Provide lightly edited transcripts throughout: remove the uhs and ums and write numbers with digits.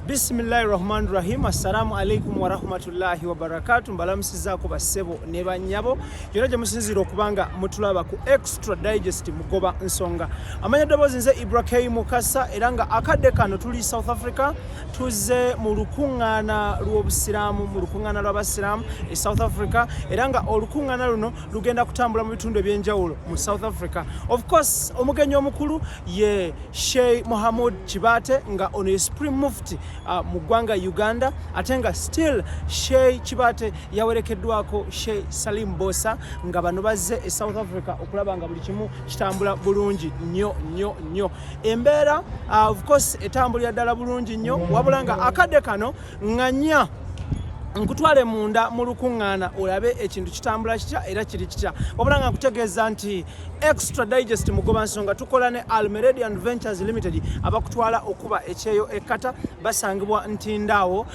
Bismillahirrahmanirrahim. Assalamu alaikum wa rahmatullahi wa barakatuh. Mbalamusizaako bassebo ne bannyabo yonna gye musinzira okubanga mutulaba ku Extra Digest mugoba nsonga. Amanya ddoboozi nze Ibrahim Mukasa era nga akadde kano tuli South Africa tuzze mu lukuŋŋaana lw'obusiraamu mu lukuŋŋaana lw'abasiraamu e South Africa era nga olukuŋŋaana luno lugenda kutambula mu bitundu eby'enjawulo mu South Africa. Of course omugenyi omukulu ye Sheikh Mohamud Kibaate nga ono ye Supreme Mufti mu ggwanga Uganda ate nga still Sheikh Kibaate yawerekeddwako Sheikh Salim Bosa nga bano bazze e South Africa okulaba nga buli kimu kitambula bulungi nnyo. Embeera of course etambulira ddala bulungi nnyo wabula nga akadde kano nganya nkutwale munda mu lukuŋŋaana olabe ekintu kitambula kitya era kiri kitya wabula nga nkutegeeza nti Extra Digest mugoba nsonga tukola ne Almeredian Ventures Limited abakutwala okuba ekyeyo ekkata basangibwa Ntindaawo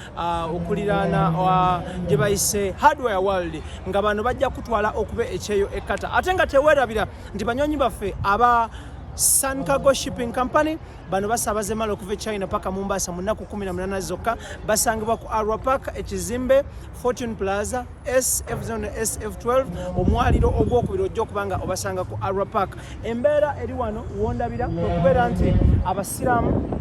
okuliraana gye bayise Hardware World nga bano bajja kutwala okuba ekyeyo ekkata ate nga teweerabira nti banyonyi baffe aba Sun Cargo Shipping Company bano basaabaze mala okuva China paka Mombasa mu nnaku 18 zokka basangibwa ku Arua Park ekizimbe Fortune Plaza SF0 SF12 omwaliro ogwokubiri ojja okubanga obasanga ku Arua Park. Embeera eri wano wondabira okubeera nti abasiraamu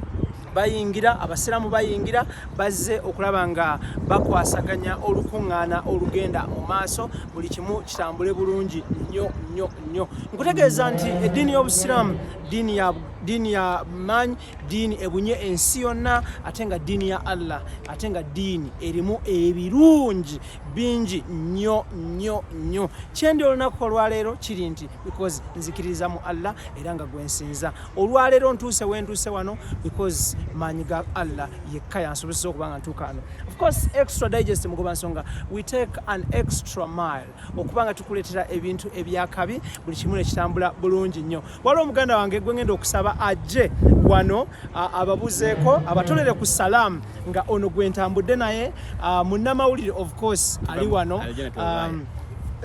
bayingira bazze okulaba nga bakwasaganya olukuŋŋaana olugenda mu maaso buli kimu kitambule bulungi nnyo. Nkutegeeza nti eddiini y'obusiraamu diini ya maanyi, diini ebunye ensi yonna ate nga diini ya Allah ate nga diini erimu ebirungi bingi nnyo. Kyendi olunaku olwaleero kiri nti because nzikiriza mu Allah era nga gwensinza. Olwaleero ntuuse wentuuse wano because maanyi ga Allah yekka yansobozesa okuba nga ntuuka wano. Of course Extra Digest mugoba nsonga we take an extra mile okuba nga tukuleetera ebintu ebyakabi buli kimu ne kitambula bulungi nnyo. Waliwo omuganda wange gwe ngenda okusaba ajje wano ababuzeeko abatolere ku salaamu nga ono gwe ntambudde naye munnamawulire of course ali wano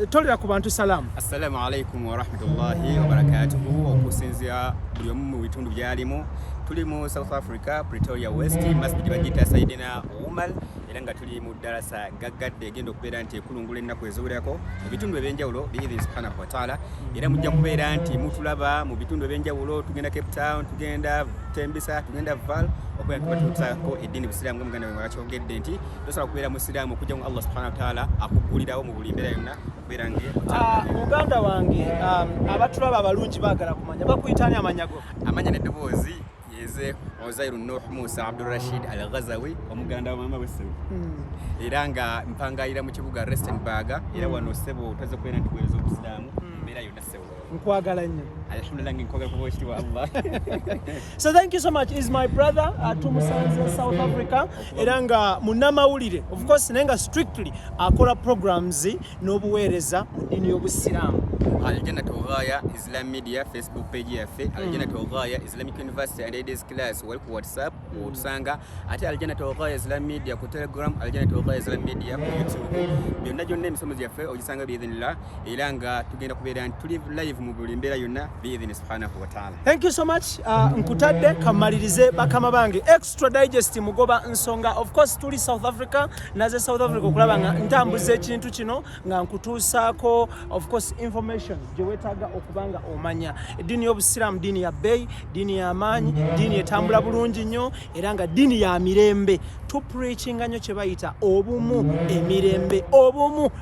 tolera ku bantu salaamu. Assalamu alaikum wa rahmatullahi wa barakatuhu. Okusinzira buli omu mu bitundu byalimu tuli mu South Africa Pretoria West masjid bagita Saidina Umar era nga tuli mu darasa gaggadde egenda okubeera nti ekulungula ennaku eziwerako mu bitundu ebyenjawulo biidhi subhanahu wa ta'ala era mujja kubeera nti mutulaba mu bitundu ebyenjawulo tugenda Cape Town tugenda Tembisa tugenda Vaal okubeera tubatuusaako eddiini busiraamu nga muganda wange akyogedde nti tosobola kubeera musiraamu okujja mu Allah subhanahu wa ta'ala akuggulirawo mu buli mbeera yonna okubeera muganda wange abatulaba abalungi baagala kumanya bakuyitaani amanyago amanya n'eddoboozi yeze Ozairu Nuh Musa Abdul Rashid Al Ghazawi omuganda wa mama wese era nga mpangayira mu kibuga Rustenburg era wano sebo utaze kwera nti kwezo obusiraamu mbeera yonna sebo nkwagala nnyo. Alhamdulillah nkwagala ku boshti wa Allah. So thank you so much. Is my brother tumusanze South Africa era nga munnamawulire of course nenga strictly akola programs n'obuweereza mu ddiini y'obusiraamu. Al-Jannah Ghaya Islam Media Facebook page yaffe Al-Jannah Ghaya Islamic University and Ladies Class wali ku WhatsApp otusanga ate Al-Jannah Ghaya Islam Media ku Telegram Al-Jannah Ghaya Islam Media ku YouTube byonna gyonna emisomo gyaffe ogisanga biidhinillah era nga tugenda kubeera nti tuli live mu buli mbeera yonna biidhini subhanahu wa ta'ala. Thank you so much. Nkutadde kamalirize bakama bange Extra Digest mugoba nsonga of course tuli South Africa naze South Africa okulaba nga ntambuza ekintu kino nga nkutuusaako of course information gye weetaaga okubanga omanya eddiini y'obusiraamu diini ya bbeeyi diini ya maanyi diini etambula bulungi nnyo era nga diini ya mirembe tupreachinga nnyo kye bayita obumu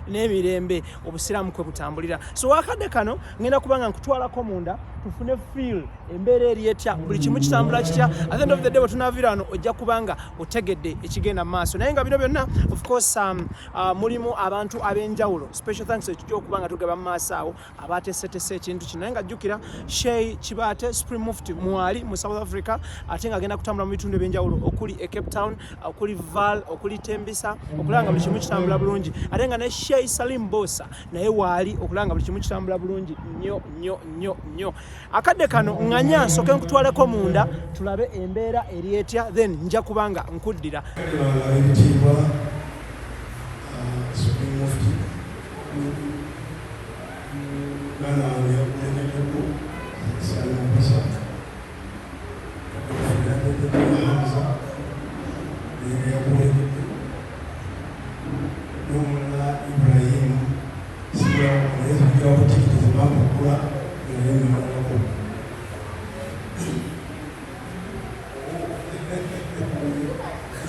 n'emirembe obusiraamu kwe butambulira. So wakadde kano ngenda kubanga nkutwalako munda tufune feel embeera eri etya buli kimu kitambula kitya at the end of the day wetunaavira wano ojja kubanga otegedde ekigenda mu maaso naye nga bino byonna of course mulimu abantu ab'enjawulo special thanks ekijja okubanga tugaba mu maaso awo abateeseteese ekintu kino naye nga jjukira Sheikh Kibaate Supreme Mufti mwali mu South Africa ate nga agenda kutambula mu bitundu ebyenjawulo okuli e Cape Town okuli Vaal okuli Tembisa okulanga buli kimu kitambula bulungi ate nga ne Sheikh Salim Bosa naye waali okulanga buli kimu kitambula bulungi nnyo. Akadde kano nganya nsooke nkutwaleko munda tulabe embeera eri etya then nja kubanga nkuddira.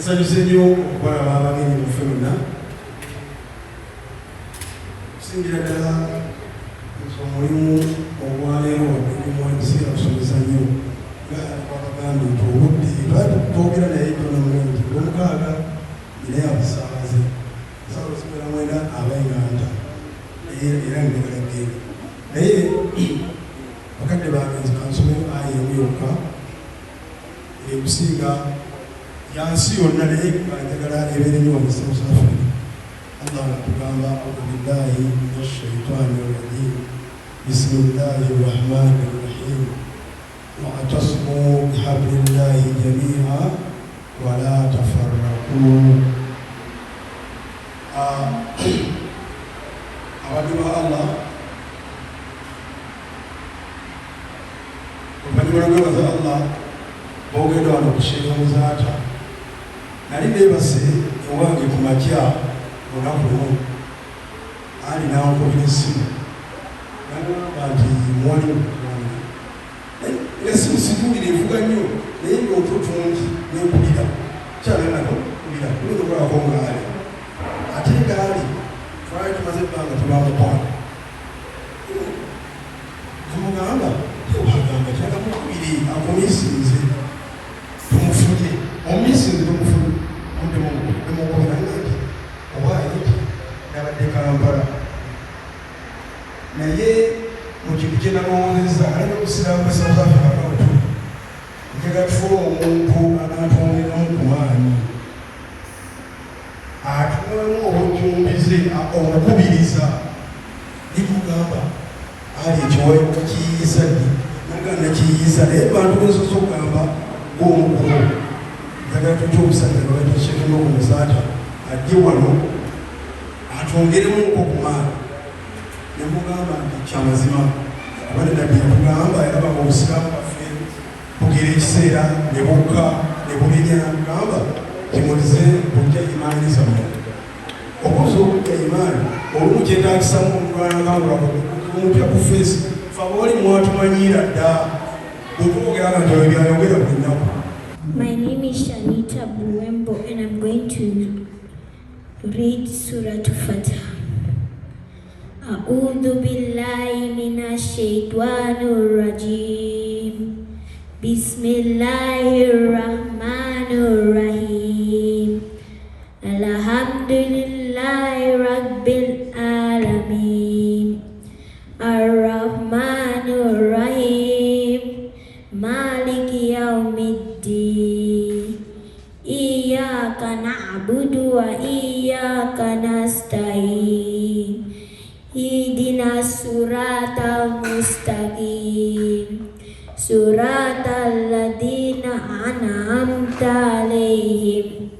nsanyuse nnyo okubalaba abagenyi mu ffemina okusingira ddala omulimu ogwaleero omulimu ebiseera kusomesa nnyo nga twabagambye nti obudde twogera naye tonamulungi olwomukaaga naye abasaabaze saawa zikwera mwenda abayinganta era ndegalagenda naye bakadde bagenzi kansome ayi emu yokka ekusinga yansi yonna naye njagala ebeere nnyo wano South Africa. Allah atugamba audu billahi minash shaitani rrajim bismillahi rrahmani rrahim wa'tasimu bihablillahi jamia wala tafarraqu. Abaddu ba Allah oluvannyuma lw'okwebaza Allah boogenda wano okusheeka muzaata nali neebase ewange ku makya olunaku lumu ali nankubira essimu nagamba nti muwalimu wange esimu situulire evuga nnyo naye ngaotutungi nenkubira kyalanako kubira kulinokolako ngaali ate ngaali twali tumaze ebbanga tebamukwana namugamba wagamba kyakamukubire akomisinze tumufunye omumisinze tumufunye demukubira nati owaye nabadde Kampala naye mu kintu kye nalowozeza alina okusiramu South Africa notu ntegatufuba omuntu anaatwongeramu ku maanyi atunamu obujjumbize omukubiriza nikugamba ali ekiwayo kiyiisa ddi naganda kiyiisa naye bantu gensoza okugamba gw'omukulu njagala tutya omusajja lwaitasheekemu okumusaata ajje wano atwongeremuko ku maani nemugamba nti kyamazima abadde nabbi yatugamba yalabanga obusiraamu bwaffe bugera ekiseera ne bukka ne bumenya gamba kimulize bujja imaani zammwe okuza okujja imaani olumu kyetaagisamu omulwanagangula omupya ku feesi faba oli mwatumanyiira dda bwetwogeranga nti oyo byayogera buli nnaku. My name is Shanita Buwembo and I'm going to read Surah Al-Fatiha. A'udhu billahi minash shaitanir rajim. Bismillahirrahmanirrahim. Alhamdulillahi rabbil alamin. Ar-Rahmanir-Rahim. Maliki yawmiddin. Iyyaka na'budu wa iyyaka nasta'in. Ihdinas siratal mustaqim. Siratal ladzina an'amta 'alaihim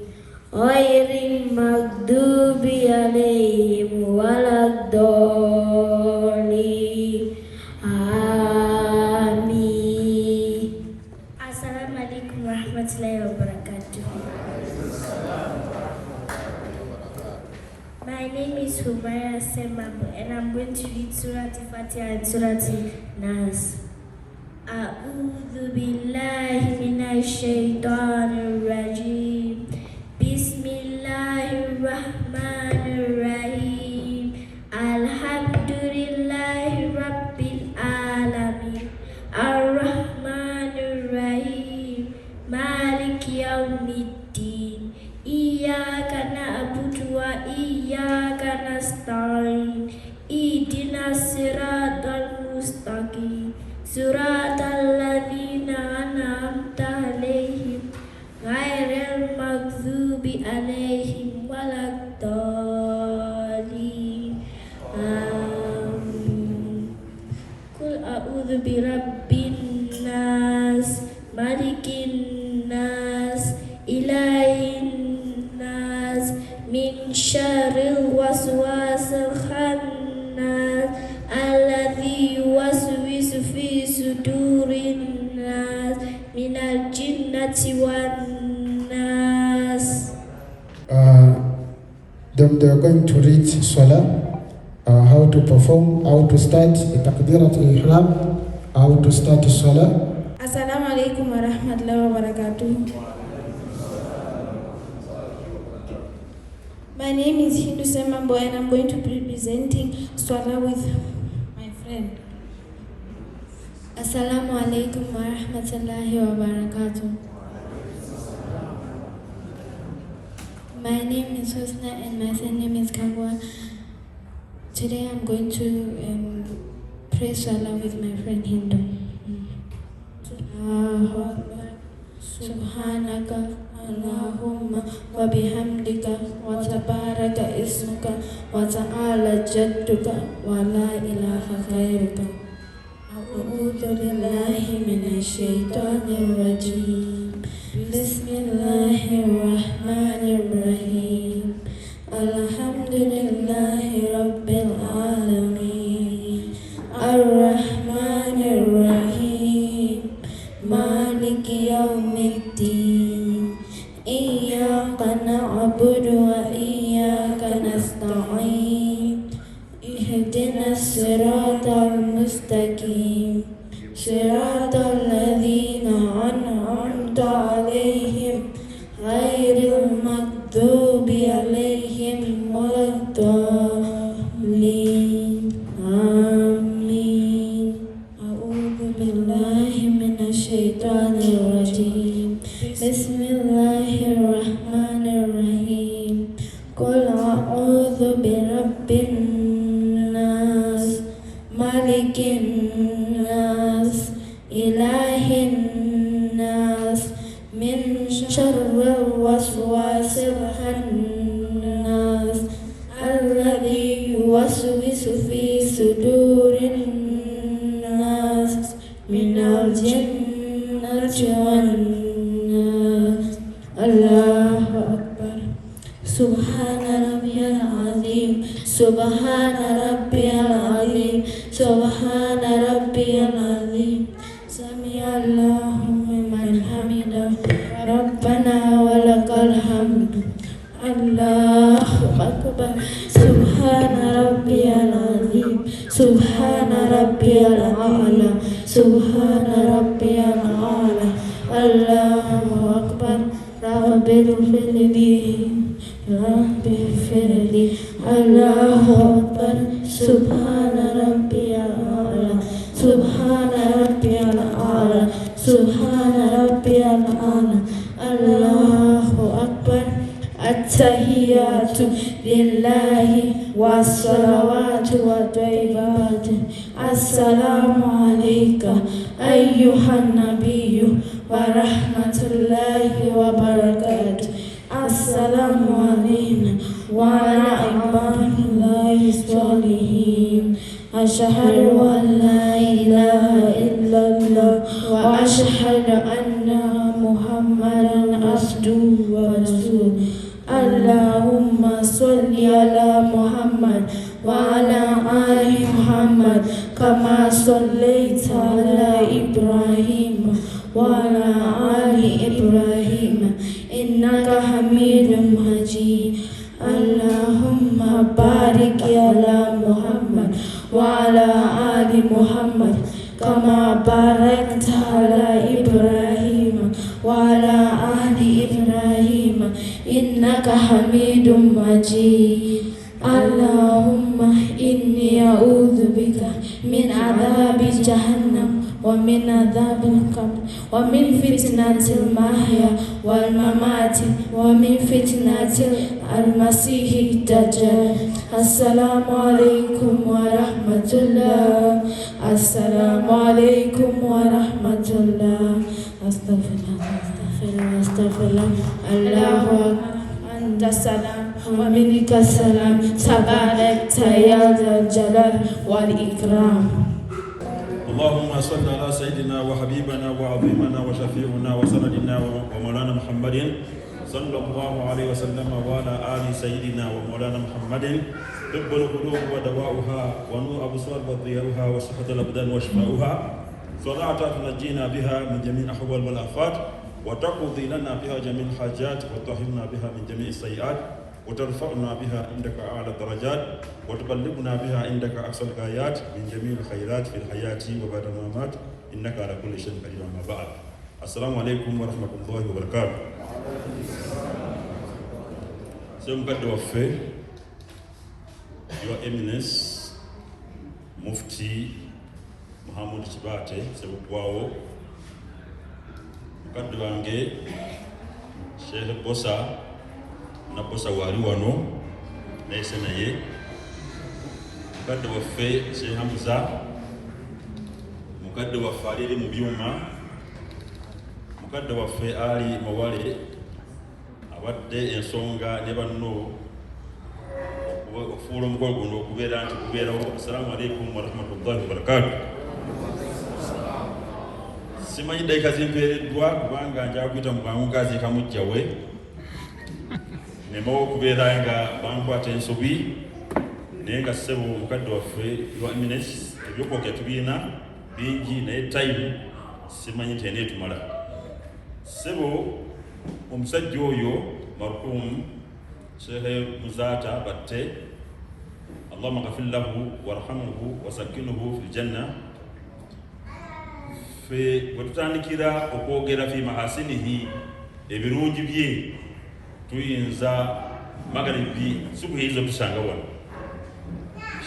ghairil maghdubi 'alaihim waladdallin. Amin. Assalamualaikum warahmatullahi wabarakatuh. My name is Humaira Semabu and I'm going to read Surah Al-Fatiha and Surah Al-Nas. A'udhu billahi minash shaitanir rajim. Bismillahirrahmanirrahim. Alhamdulillahi rabbil alamin. Ar-Rahmanir-Rahim. Maliki yawmiddin. Iyyaka na'budu wa iyyaka nasta'in. Ihdinas siratal mustaqim. Siratal ladzina an'amta 'alaihim ghairil maghdubi 'alaihim waladdallin. Amin. Qul a'udzu birabbin nas, malikin nas, ilahin nas, min syarril waswasil khannas, alladzi yuwaswisu fi sudurin nas, minal jinnati wan nas. Then they are going to read Salah, how to perform, how to start Takbirat al-Ihram, how to start Salah. Assalamualaikum warahmatullahi wabarakatuh. My name is Hindu Semambo and I'm going to be presenting Swala with my friend. Assalamu alaikum wa rahmatullahi wa barakatuh. My name is Husna and my surname is Kangwa. Today I'm going to pray Swala with my friend Hindu. Subhanaka Allahumma wa bihamdika wa tabaraka ismuka wa ta'ala jadduka wa la ilaha ghayruka. A'udhu billahi minash shaitanir rajim. Bismillahir rahmanir rahim. Alhamdulillahi rabbil alamin. Ar-rahmanir rahim. Maliki yawmiddin. Iyyaka na'budu wa iyyaka nasta'in. Ihdinas siratal mustaqim. Siratal ladzina an'amta 'alaihim ghairil maghdubi 'alaihim waladdallin. Amin. A'udzu billahi minasy syaithanir rajim. Bismillahirrahmanirrahim. Qul a'udzu birabbin nas, malikin nas, ilahin nas, min syarril waswasil khannas, alladzi yuwaswisu fi sudurin nas, minal jinnati wan nas. Allahu akbar. Subhana rabbiyal azim. Subhana rabbiyal azim. Subhana rabbiyal azim. Sami'allahu liman hamidah. Rabbana walakal hamd. Allahu akbar. Subhana rabbiyal azim. Subhana rabbiyal a'la. Subhana rabbiyal a'la. Allahu akbar. Rabbil firli, Rabbil firli. Allahu akbar. Subhana rabbiyal a'la. Subhana rabbiyal a'la. Subhana rabbiyal a'la. Allahu akbar. At-tahiyyatu lillahi was-salawatu wat-tayyibatu. Assalamu alayka ayyuhan nabiyyu wa rahmatullahi wa barakatuh. Assalamu alayna wa ala ibadillahi sholihin. Ashhadu an la ilaha illallah wa ashhadu anna Muhammadan abduhu wa rasuluh. Allahumma salli ala Muhammad wa ala ali Muhammad kama sallaita ala Ibrahim wa ala ali Ibrahim innaka Hamidum Majid. Allahumma barik ala Muhammad wa ala ali Muhammad kama barakta ala Ibrahim wa ala ali Ibrahim innaka Hamidum Majid. Allahumma inni a'udzu bika min adzabi jahannam wa min adzabil qabr wa min fitnatil mahya wal mamati wa min fitnatil al-masihid dajjal. Assalamu alaikum wa rahmatullah. Assalamu alaikum wa rahmatullah. Astaghfirullah, astaghfirullah, astaghfirullah. Allahu akbar. Anta salam wa minka salam. Tabarakta ya dzal jalal wal ikram. اللهم صل على سيدنا وحبيبنا وعظيمنا وشفيعنا وسندنا ومولانا محمد صلى الله عليه وسلم وعلى آل سيدنا ومولانا محمد. طب القلوب ودواؤها ونور أبصار وضياؤها وصحة الأبدان وشفاؤها. صلاة تنجينا بها من جميع الأحوال والآفات وتقضي لنا بها جميع الحاجات وتطهرنا بها من جميع السيئات وترفعنا بها عندك أعلى الدرجات وتبلغنا بها عندك أقصى الغايات من جميع الخيرات في الحياة وبعد الممات إنك على كل شيء قدير. أما بعد، السلام عليكم ورحمة الله وبركاته. Mukadde waffe Your Eminence Mufti Muhammad Kibate Sebugwawo, mukadde wange Sheikh Bosa na Bosa wali wano nayise naye, mukadde waffe Sheikh Hamza, mukadde waffe ali mu byuma, mukadde waffe Ali Mawale abadde ensonga ne banno okufuula omukolo guno okubeera nti gubeerawo. Assalamu alaikum warahmatullahi wabarakatuh. Simanyi dakika zimpeereddwa kubanga njala kuyita mu bwangu gaziika mujjawe nemawo okubeera nga bankwata ensobi, naye nga ssebo mukadde waffe Your Eminence ebyokwogera tubiina bingi naye time simanyi nti eneetumala. Ssebo omusajja oyo marhum Sheikh Muzata Batte, Allahumma ghafir lahu warhamhu wasakkinhu fil janna, fe bwetutandikira okwogera fi mahasinihi ebirungi bye tuyinza magharibi subuhizo tusanga wano.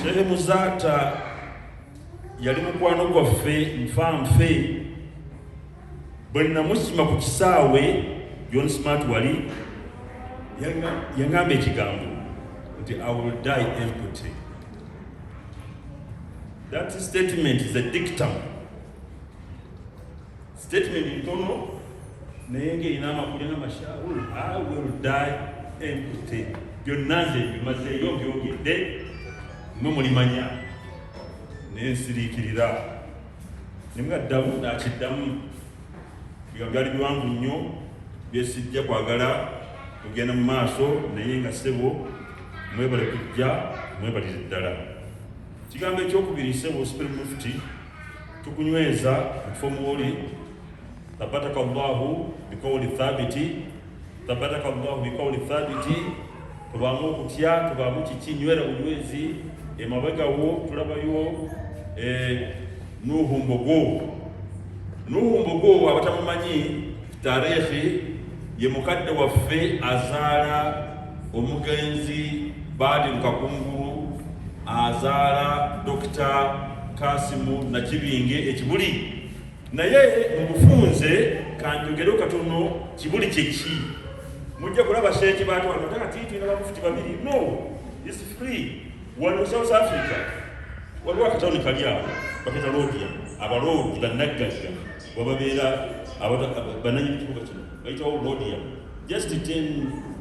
Sheikh Muzata yali mukwano gwaffe nfanfe bwe namusima ku kisaawe John Smart wali yangamba ekigambo nti I will die empty. That statement is a dictum. Statement ntono naye ng'erina amakulu n'amashaauri. I will die empty. Byonna nze bimazeeyo byogedde mwe mulimanya naye nsiriikirira nemwaddamu nakiddamu bigambo byali biwanvu nnyo byesijja kwagala kugenda mu maaso naye nga ssebo mwebale kujja mwebalize ddala. Kigambo ekyokubiri ssebo Supreme Mufti tukunyweza okufo muwoli thabataka Allahu biqawli thabiti, thabataka Allahu biqawli thabiti. Tubaamu okutya, tubaamu kiki, nywera bunywezi emabegawo tulabayo Nuhu Mbogo abatamumanyi tarehe ye mukadde waffe azaala omugenzi Badi Lukakungulu, azaala Dr. Kasimu Nakibinge ekibuli. Naye mubufunze kanjogero katono kibuli kyeki mujja kulaba sheeki baatu wano takati tulina bamufuti babiri. No, it's free. Wano South Africa waliwo akatawuni kali awo baketa Lodya, abalodi bannaggaga wababeera bananyi kibuga kino bayitawo Lodya, just 0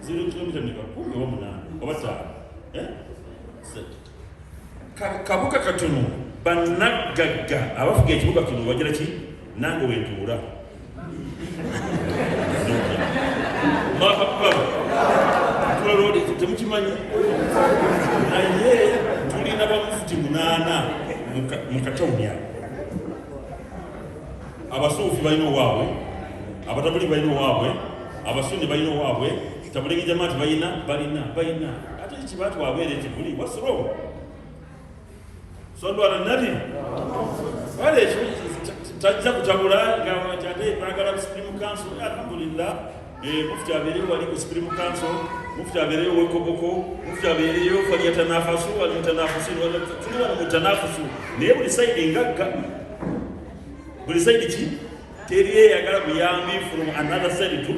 km nika 18 oba 5 kabuga katono bannaggaga abafuga ekibuga kino wagira ki nange wentuula. Allahu Akbar. Lodi temukimanyi naye tulina bamufuti 8 mu katawuni awo. Abasuufi balina owaabwe, abatabuli balina owaabwe, abasunni balina owaabwe, tabuligi jamaati balina ate ekibaatu wabeera ekibuli. What's wrong? Sallu ala nabi. Wale tajja kutabula nga kyate bagala Supreme Council. Alhamdulillah. Mufti abeereyo wali ku Supreme Council, mufti abeereyo wekoboko, mufti abeereyo falyatanafasu walmutanafisin, tuli wano mutanafusu naye buli sayidi ngagga, buli sayidi ki teri eyagala buyambi from another side to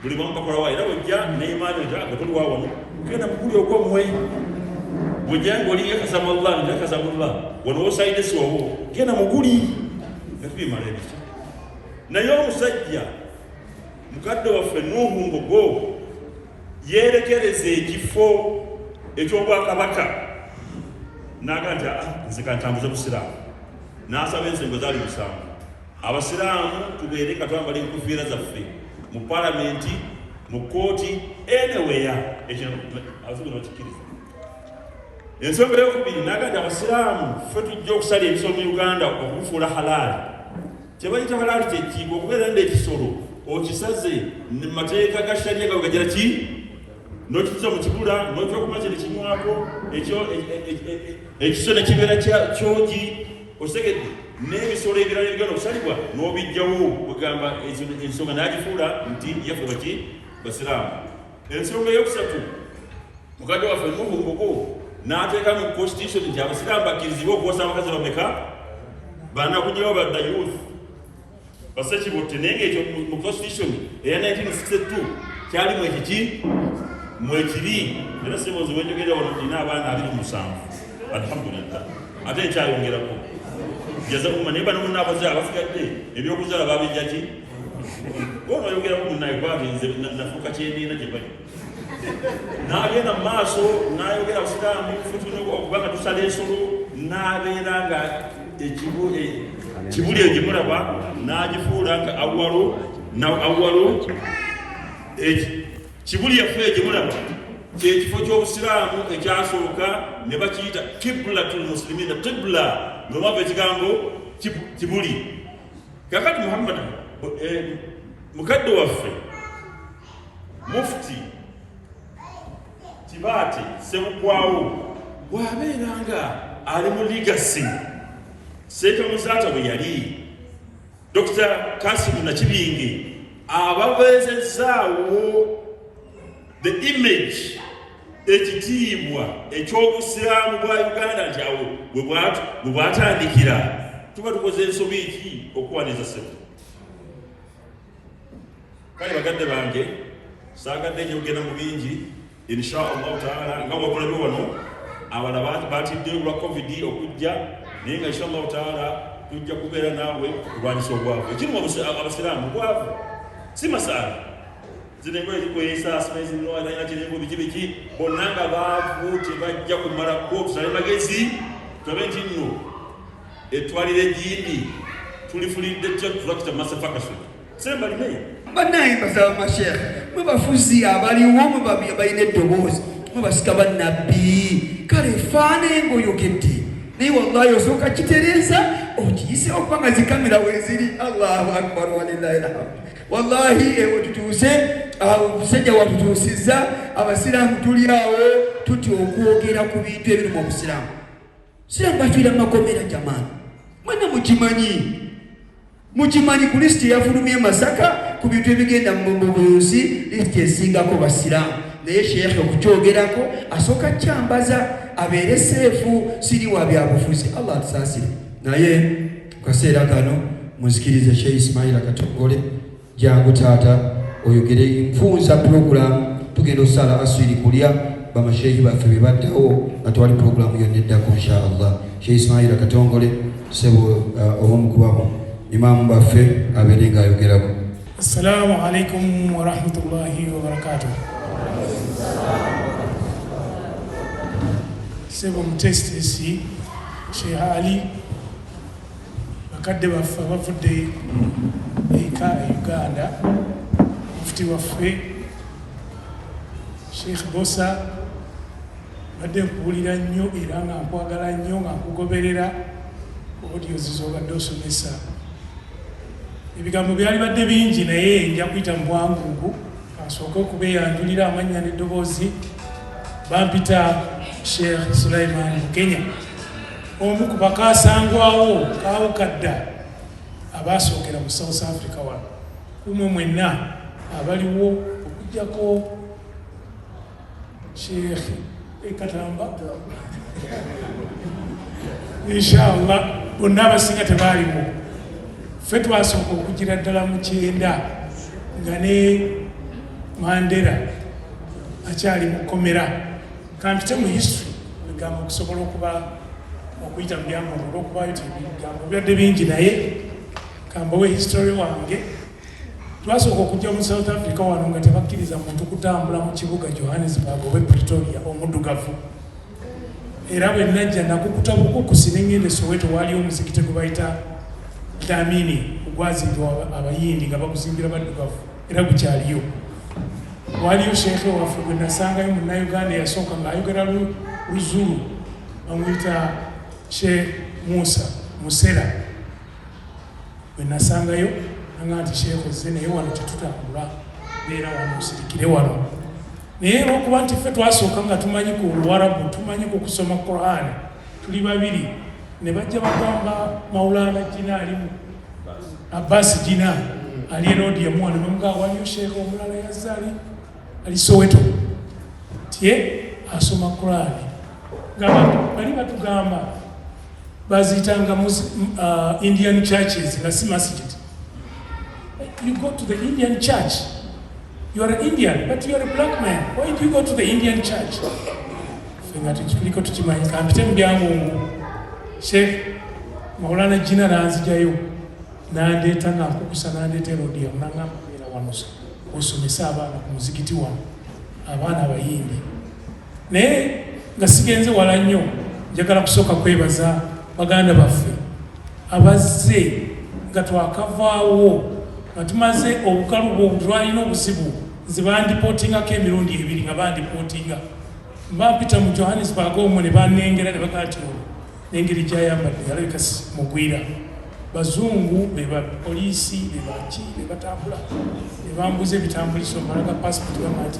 buli wamu bakola wa era wejja neimaani ojja tuli wa wano genda muguli ogwomwe bwejja ng'oli yakasamullah njakasamullah wano osayide siwawo genda muguli netubimala ebiki. Naye omusajja mukadde waffe Nuhu Mbogo yeerekereza ekifo eky'obwakabaka n'aga nti nze kantambuze busiraamu, n'asaba ensengo zaali 7. Abasiraamu tubeere nga twambala enkufiira zaffe mu palamenti, mu kooti, anywhere ekyo abazungu bakikkiriza. Ensonga eyokubiri n'aga nti abasiraamu ffe tujja okusala ebisolo mu Uganda okubifuula halaali. Kyebayita halaali kyeki okubeera nda ekisolo okisaze mu mateeka ga sharia ga gagira ki n'okiza mu kibula n'okyokumaze ne kinywako ekisolo ne kibeera kyogi osegedde n'ebisolo ebirala ebigenda okusalibwa n'obijjawo bwegamba ensonga n'agifuula nti yaffe baki basiraamu. Ensonga eyokusatu mukadde waffe Muvunguko n'ateeka mu constitution nti abasiraamu bakkirizibwa okuwasa abakazi bameka bana kujjawo badda youth basekibotte naye ng'ekyo mu constitution eya 1962 kyali mwekiri era sibozi wenjogera wano nina abaana 27 alhamdulillah ate nkyayongerako jazakumma naye bano munaabaze abasigadde ebyokuzaala babijja ki ono ayongerako munnaye kwagenze nafuuka kyendiina gye bali n'agenda mu maaso n'ayogera abasiraamu okubanga tusala ensolo n'abeera nga kibuli eyo gye mulaba n'agifuula nga awwalo kibuli yaffe gye mulaba ekifo ky'obusiraamu ekyasooka ne bakiyita kiblatul muslimina qibla nomava ekigambo kibuli kakati Muhammad mukadde waffe mufti Kibaate Sebukwawo bw'abeera nga ali mu ligasi Seeka Muzaata bwe yali Dr. Kasimu Nakibinge ababeezezzaawo the image ekitiibwa eky'obusiraamu bwa Uganda nti awo bwe bwatandikira tuba tukoze ensobi ki okuwaniza ssebo kale bagadde bange saagadde njogera mu bingi insha Allah taala nga bwakulabe wano abalala batidde olwa covid okujja naye nga insha Allah taala tujja kubeera naawe kulwanyisa obwavu ekirimu abasiraamu obwavu si masaala zinengo ezikwesa simaizinoakirengo biki bonna nga baavu tebajja kumala tusale magezi tulabe nti nno etwalire egindi tulifulidde tulakita masafakaso sembalinaye banaye basaba mashekhe mwe bafuzi abaliwo mwe balina eddoboozi mwe basika bannabbi kale faane ng'oyogedde naye wallahi osooka kitereeza okiyise okubanga zikamera weeziri. Allahu akbar walillahi alhamd. Wallahi ewe tutuuse omusajja watutuusizza abasiraamu tuli awo tutya okwogera ku bintu ebiri mu busiraamu. Siraamu batuira makomera jamaani mwena mukimanyi ku lisiti yafulumye Masaka ku bintu ebigenda mu buyuzi lisiti esingako basiraamu naye sheekhe okukyogerako asooka kyambaza abeere seefu siri wa byabufuzi. Allah atusaasire. Naye kaseera kano muzikirize Sheikh Ismail Katongole jangu taata oyogere nfunza program tugenda osala asiri kulya bamasheikhi baffe bebaddawo atwali program yonna eddako insha Allah. Sheikh Ismail Katongole sebo omukubamu imamu baffe abeere ng'ayogerako. Assalamu alaikum wa rahmatullahi wa barakatuh. Sebo mutestesi Sheikh Ali bakadde baffe bavudde eka Uganda, mufti waffe Sheikh Bosa badde nkuwulira nnyo era nga nkwagala nnyo nga nkugoberera audio zizobadde osomesa. Ebigambo byali badde bingi naye nja kuyita mu bwangungu asooke okubeeyanjulira amannya n'eddoboozi. Bampita Sheikh Sulaiman Mukenya, omu ku bakaasangwawo kaawo kadda abaasookera mu South Africa wano. Kumwe mwenna abaliwo okujjako Sheikh Katamba inshallah bonna abasinga tebaaliwo. Ffe twasooka okugira ddala mu 9 nga ne Mandela akyali mu kkomera. Kampite mu history bigambo okusobola okuba okuyita mu byambono olw'okuba ebigambo byadde bingi naye kambawo history wange. Twasooka okujja mu South Africa wano nga tebakkiriza muntu kutambula mu kibuga Johannesburg oba Pretoria omuddugavu. Era bwe najja nakukuta bukukusi ne ngende Soweto wali omuzikiti gwe bayita Dlamini ogwazimbibwa abayindi nga baguzimbira baddugavu era gukyaliyo. Waliyo sheekhe waffe gwe nasangayo Munnayuganda yasooka ng'ayogera Luzulu bamuyita Sheikh Musa Musera. Gwe nasangayo nanga nti sheekhe ozze naye wano tetutambula beera wano osirikire wano. Naye olw'okuba nti ffe twasooka nga tumanyi ku Luwarabu tumanyi ku kusoma Quran tuli babiri ne bajja bagamba Maulana Jina alimu Abbas Jina ali erodi emu wano bamugaa waliyo sheekhe omulala yazze ali Soweto. Tiye asoma Qur'ani ng'abantu bali batugamba baziyitanga Indian churches nga si masjid. You go to the Indian church, you are an Indian but you are a black man, why do you go to the Indian church? Fenga tukiliko tukimanyi kampite mu byangungu Sheikh Maulana Jina nanzijayo nandeeta nga nkukusa nandeeta erodiya munangamba era wanosa osomesa abaana ku muzikiti wano abaana abayimbi naye nga sigenze wala nnyo njagala kusooka kwebaza baganda baffe abazze nga twakavaawo nga tumaze obukalu bwolina obuzibu zibandipootingako emirundi ebiri nga bandipootinga mbapita mu Johannesburg omwo ne banengera ne bagati nengeri gyayambadde yalabika mugwira bazungu be ba poliisi be baki be batambula ne bambuza ebitambuliso malaga passport bamati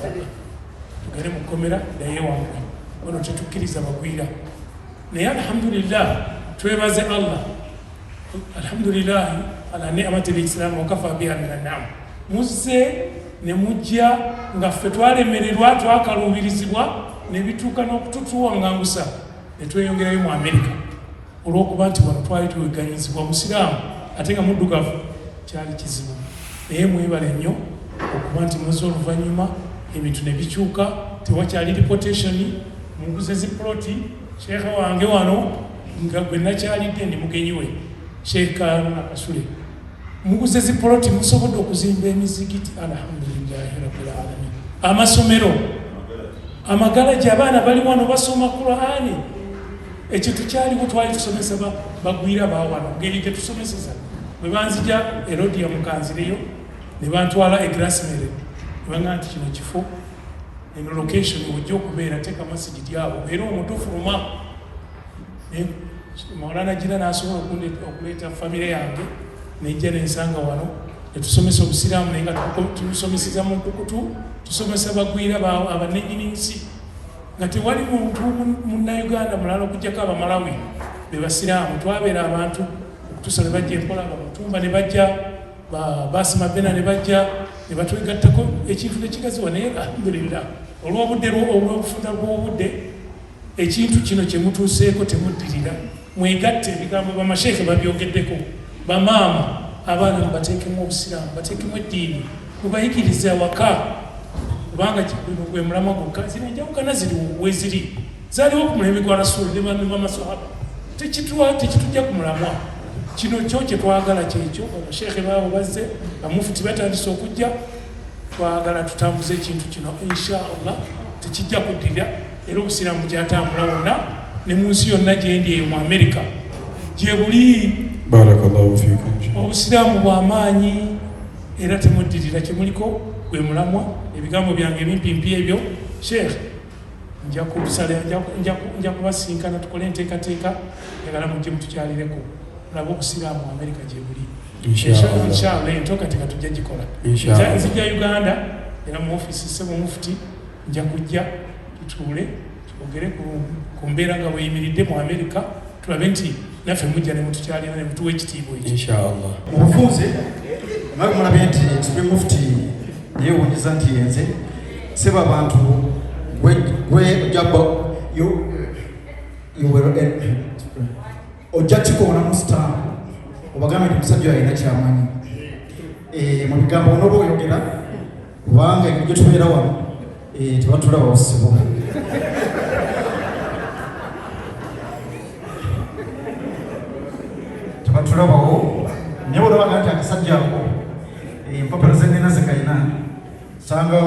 tugere mu komera naye wangu ono tetukkiriza bagwira naye alhamdulillah twebaze Allah alhamdulillah ala ni'mati al-islam wa kafa biha min an-ni'am muzze ne mujja nga ffe twalemererwa twakaluubirizibwa ne bituuka n'okututuwa ngangusa ne tweyongerayo mu Amerika olw'okuba nti wano twali tuweganyizibwa musiraamu ate nga muddugavu kyali kizibu naye mwebale nnyo okuba nti mwezi oluvannyuma ebintu ne bikyuka tewakyali reputation muguze ziploti sheekha wange wano nga gwe nakyalidde ndi mugenyi we Sheikh Haruna Kasule muguze ziploti musobodde okuzimba emizikiti alhamdulillahi rabbil alamin amasomero amagalaji abaana bali wano basoma Qur'ani ekyo tukyaliwo twali tusomesa bagwira bawano ngeri gye tusomeseza bwe banzija erodiya mukanzireyo ne bantwala egrasmere ne baŋŋamba nti kino kifo eno location ojja okubeera teeka masigidi abo era omutuufu luma Maulana Jina n'asobola okuleeta famire yange nejja nensanga wano netusomesa obusiraamu naye nga tusomeseza mu ntukutu tusomesa bagwira abanenyinsi nga tewali muntu munnayuganda mulala okujjako abamalawi be basiraamu twabeera abantu okutuusa ne bajja empola bamutumba ne bajja basima bena ne bajja ne batwegattako ekintu nekigaziwa naye alhamdulillah olw'obudde olw'obufunda bw'obudde ekintu kino kye mutuuseeko temuddirira mwegatte ebigambo bamasheeke babyogeddeko bamaama abaana mubateekemu obusiraamu bateekemu eddiini mubayigirize awaka kubanga kino gwe mulamwa gwokka zino enjawukana ziri weziri zaaliwo ku mulembe gwa rasuli ne bamasahaba tekitujja ku mulamwa kino kyo kye twagala kyekyo amasheeke baabo bazze bamufuti batandise okujja twagala tutambuze ekintu kino inshallah tekijja kuddirira era obusiraamu gyatambula wonna ne mu nsi yonna gyendi eyo mu Amerika gye buli barakallahu fikum obusiraamu bw'amaanyi era temuddirira kyemuliko gwe mulamwa ebigambo byange ebimpimpi ebyo Sheikh nja kubasinkana tukole enteekateeka njagala mujje mutukyalireko olaba obusiraamu mu Amerika gye buli inshallah enteekateeka tujja gikola nzija Uganda era mu ofisi sebo mufuti nja kujja tutuule twogere ku mbeera nga bweyimiridde mu Amerika tulabe nti naffe mujja ne mutukyalira ne mutuwa ekitiibwa ekyo inshallah mu bufunze nawe mulabe nti Supreme Mufti yeewuunyiza nti yenze seba abantu ojja kikoona mu sitamu obagambe nti musajja alina kyamanyi mu bigambo onooba oyogera kubanga gye tubeera wano tebatulaba busibu tebatulabawo naye olabaga nti akasajja ako empapula zenina zekayina sanga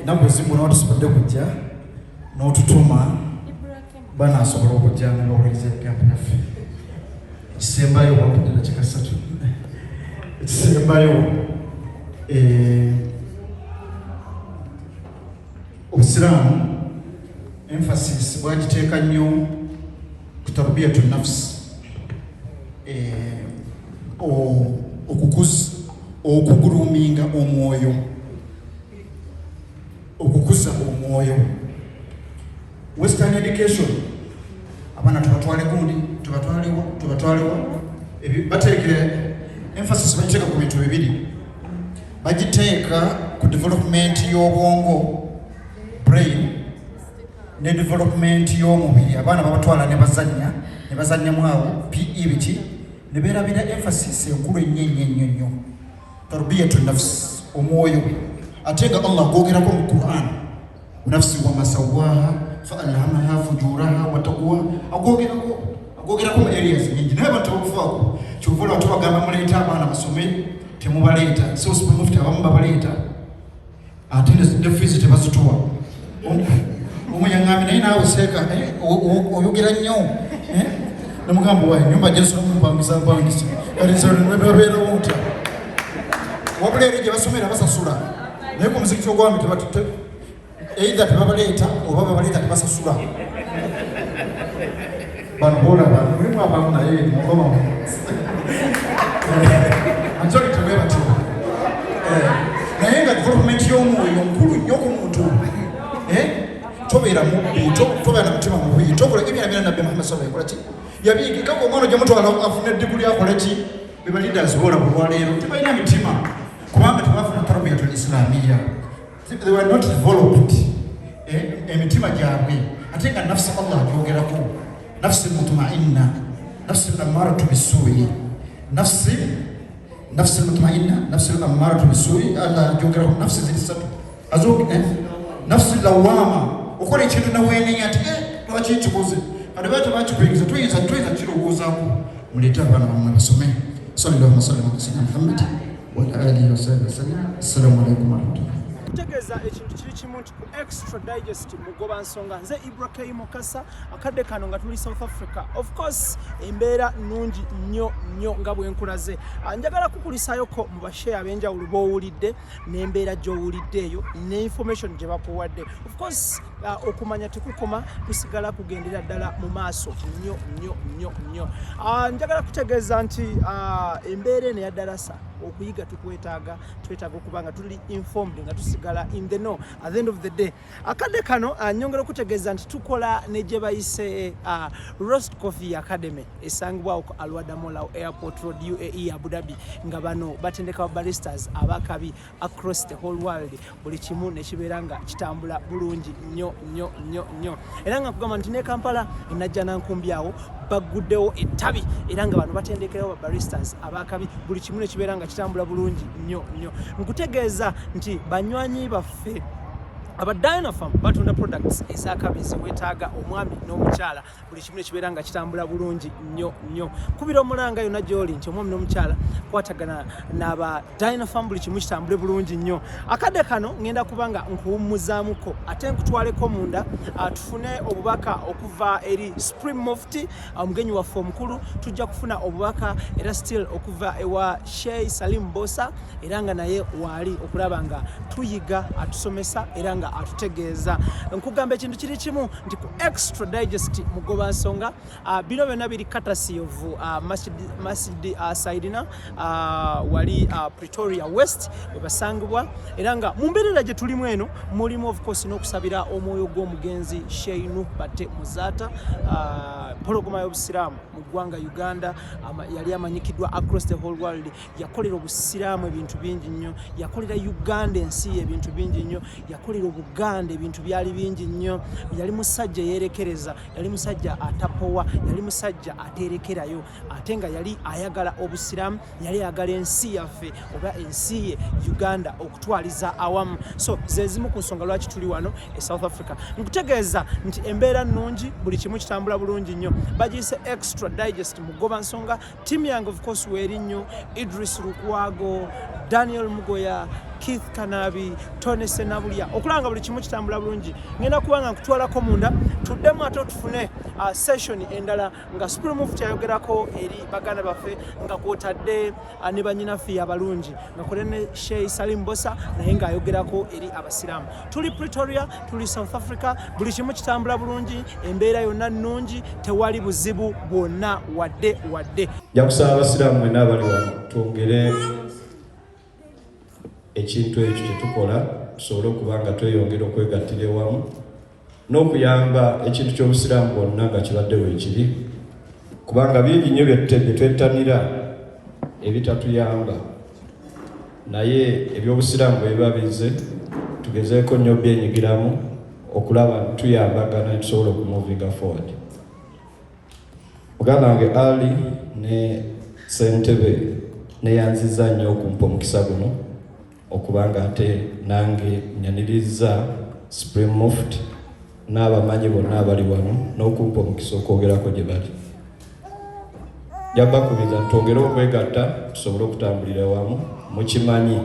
ennaku ezimu nawatusobodde kujja n'otutuma banaasobola okujja nobawuliriza ebigambo byaffe ekisembayo wampudde dakika 3 ekisembayo obusiraamu emphasis bwagiteeka nnyo ku tarbiyatu nafsi okuguluminga omwoyo okukuza omwoyo western education abaana tubatwale gundi tubatwalewa bateekere emphasis bagiteeka ku bintu bibiri bagiteeka ku development y'obwongo brain ne development y'omubiri abaana babatwala ne bazannyamu awo PE biti ne beerabira emphasis enkulu ennyo tarbiyatu nafsi omwoyo ate nga Allah agwogerako mu Quran nafsi wa masawaha fa alhamaha fujuraha wa taqwa agwogerako mu areas nyingi naye abantu bakufaako kyovula watu bagamba muleeta abaana basome temubaleeta so supermufti abamu babaleeta ate ne fees tebazituwa omuyaŋŋambi naye naawe seeka oyogera nnyo nemugamba wayi nyumba gyensoma mupangisa kalibabeerawo ntya wabula eri gye basomera basasula naye ku muzikiti ogwami eitha tebabaleeta oba babaleeta tebasasula bano boolaba mulimu abamu naye mukoma majority bwe batyo naye nga development y'omwoyo nkulu nnyo ku muntu tobeera mubbi tobeera na mutima mubi tokola ebyana nabbi Muhammad sallallahu alaihi wasallam yabiyiga kako omwana gyemutwala afune diguli akola ki be leaders bola bulwaleero tebalina mitima kubanga tebafuna tarbiyatul islamiyya they were not developed emitima gyabwe ate nga nafsi Allah agyogerako nafsi mutmainna nafsi amaratu bisuu'i nafsi mutmainna nafsi amaratu bisuu'i Allah agyogerako nafsi zilisatu nafsi lawama okola ekintu nawenenya ati lwaki kikoze ate bati bakikuyingiza tuyinza kirowoozaako muleete abaana bamwe basome sallallahu alaihi wasallam Muhammad wa alihi wasallam assalamu alaikum warahmatullahi kutegeeza ekintu kiri kimu nti ku extra digest mugoba nsonga nze Ibrahim Mukasa akadde kano nga tuli South Africa of course embeera nnungi nnyo nga bwenkulaze njagala kukulisayoko mu bashare ab'enjawulo b'owulidde n'embeera gy'owuliddeeyo ne information gye bakuwadde of course okumanya tekukoma kusigala kugendera ddala mu maaso nnyo njagala kutegeeza nti embeera eno ya dalasa okuyiga twetaaga okuba nga tuli informed nga tusigala in the know at the end of the day akadde kano nyongera okutegeeza nti tukola ne gye bayise Roast Coffee Academy esangibwawo ku Alwada Mall Airport Road UAE Abu Dhabi nga bano batendeka baristas abakabi across the whole world buli kimu ne kibeera nga kitambula bulungi nnyo era nga kugamba nti ne Kampala enajja nankumbyawo baguddewo ettabi era nga bano batendekerawo baristas abakabi buli kimu ne kibeera nga kitambula bulungi nnyo nkutegeeza nti banywanyi baffe aba Dynafarm batunda products ezakabi ziwetaaga omwami n'omukyala buli kimu kibeera nga kitambula bulungi nnyo kubira omulanga yonna gy'oli nti omwami n'omukyala kwatagana n'aba Dynafarm buli kimu kitambule bulungi nnyo akadde kano ngenda kubanga nkuwummuzaamuko ate nkutwaleko munda tufune obubaka okuva eri Supreme Mufti omugenyi waffe omukulu tujja kufuna obubaka era still okuva ewa Sheikh Salim Bosa era nga naye waali okulaba nga tuyiga atusomesa era nga atutegeeza nkugamba ekintu kiri kimu nti ku extra digest mugoba nsonga bino byonna biri courtesy of Masjid Saidina wali Pretoria West webasangibwa era nga mu mbeerera gye tulimu eno mulimu of course n'okusabira omwoyo gw'omugenzi Sheikh Nuh Bate Muzata pologoma y'obusiraamu mu ggwanga Uganda yali amanyikiddwa across the whole world yakolera obusiraamu ebintu bingi nnyo yakolera Uganda ensi ebintu bingi nnyo yakolera Buganda ebintu byali bingi nnyo yali musajja yerekereza yali musajja atapowa yali musajja aterekerayo ate nga yali ayagala obusiraamu yali ayagala ensi yaffe oba ensi ye Uganda okutwaliza awamu so zezimu ku nsonga lwaki tuli wano e South Africa nkutegeeza nti embeera nnungi buli kimu kitambula bulungi nnyo bagiyise extra digest mugoba nsonga timu yange of course weeri nnyo Idris Lukwago Daniel Mugoya Keith Kanabi Tony Senabulya okulanga buli kimu kitambula bulungi ngenda kubanga nkutwalako munda tuddemu ate tufune session endala nga Supreme Mufti ayogerako eri baganda baffe nga kwotadde ne banyinaffe abalungi nga kole ne Sheikh Salim Bosa naye nga ayogerako eri abasiraamu tuli Pretoria tuli South Africa buli kimu kitambula bulungi embeera yonna nnungi tewali buzibu bwonna wadde njakusaba abasiraamu mwenna abali wano twongere ekintu ekyo kyetukola tusobole okuba nga tweyongera okwegattira ewamu n'okuyamba ekintu ky'obusiraamu bwonna nga kibaddewo ekiri kubanga bingi nnyo bye twettanira ebitatuyamba naye eby'obusiraamu bwe biba bizze tugezeeko nnyo byenyigiramu okulaba tuyambagana tusobola okumuvinga forward. Muganda wange Ali ne Ssentebe neyanziza nnyo okumpa omukisa guno okubanga ate nange nyaniriza Supreme Mufti n'abamanyi bonna abali wano n'okumpa omukisa okwogerako gye bali. Jabakubiza twongere okwegatta tusobole okutambulira wamu. Mukimanyi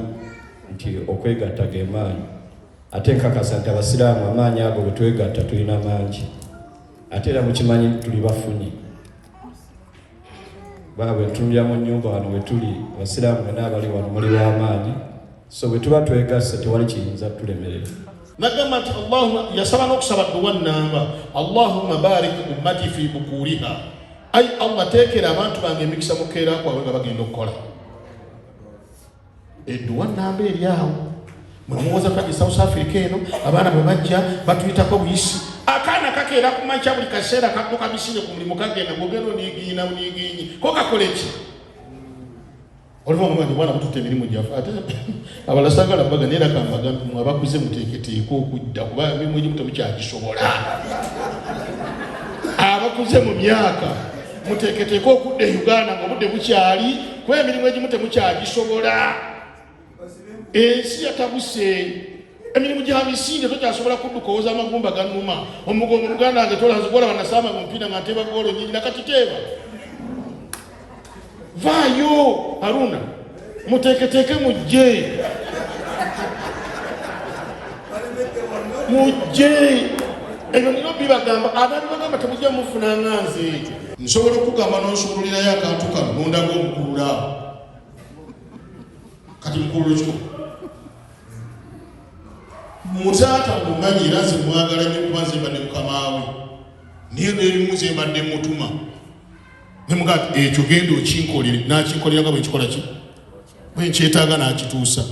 nti okwegatta ge maanyi, ate nkakasa nti abasiraamu amaanyi ago bwe twegatta tulina mangi, ate era mukimanyi tuli bafunyi. Bwe tulya mu nnyumba wano we tuli abasiraamu bonna abali wano muli w'amaanyi, so bwe tuba twegasse tewali kiyinza tulemerera. Nagamba nti Allahumma yasaba n'okusaba dduwa nnamba, Allahumma barik ummati fi bukuriha, ai Allah teekera abantu bange emikisa mu keera kwabwe nga bagenda okukola. Edduwa nnamba eri awo mwemuwoza kagi South Africa eno abaana bwe bajja batuyitako buyisi, akaana kakeera ku makya buli kaseera kadduka misire ku mulimu kagenda ng'ogenda oniigiina muniigiinyi ko kakola ki? Oliva omugandi bwana bututte emirimu gyaffe ate abalala sagala baga neera kambagambi mwe abakuze muteeketeeka okudda kuba emirimu egimu temukyagisobola. Abakuze mu myaka muteeketeeka okudda e Uganda ng'obudde bukyali kuba emirimu egimu temukyagisobola. Ensi yatabuse, emirimu gya misinde tokyasobola kudduka owoza amagumba ganuma. Omugomo Luganda wange tolazigola banasamba mu mpira nga nteeba goolo nyingi nakati teeba. Vaayo Haruna muteeketeeke mujje. Ebyo nino bibagamba abantu bagamba temujja mufuna nganze. Nsobola okugamba n'onsobolerayo akantu kano n'ondaga omukulula. Kati mukulula kiko mutaata mumanyi era nze mwagala nnyo kuba nze mbadde mukamaawe naye n'erimu nze mbadde mutuma ne mugamba ekyo genda okinkolere n'akinkolera nga bwe nkikola ki bwe nkyetaaga n'akituusa.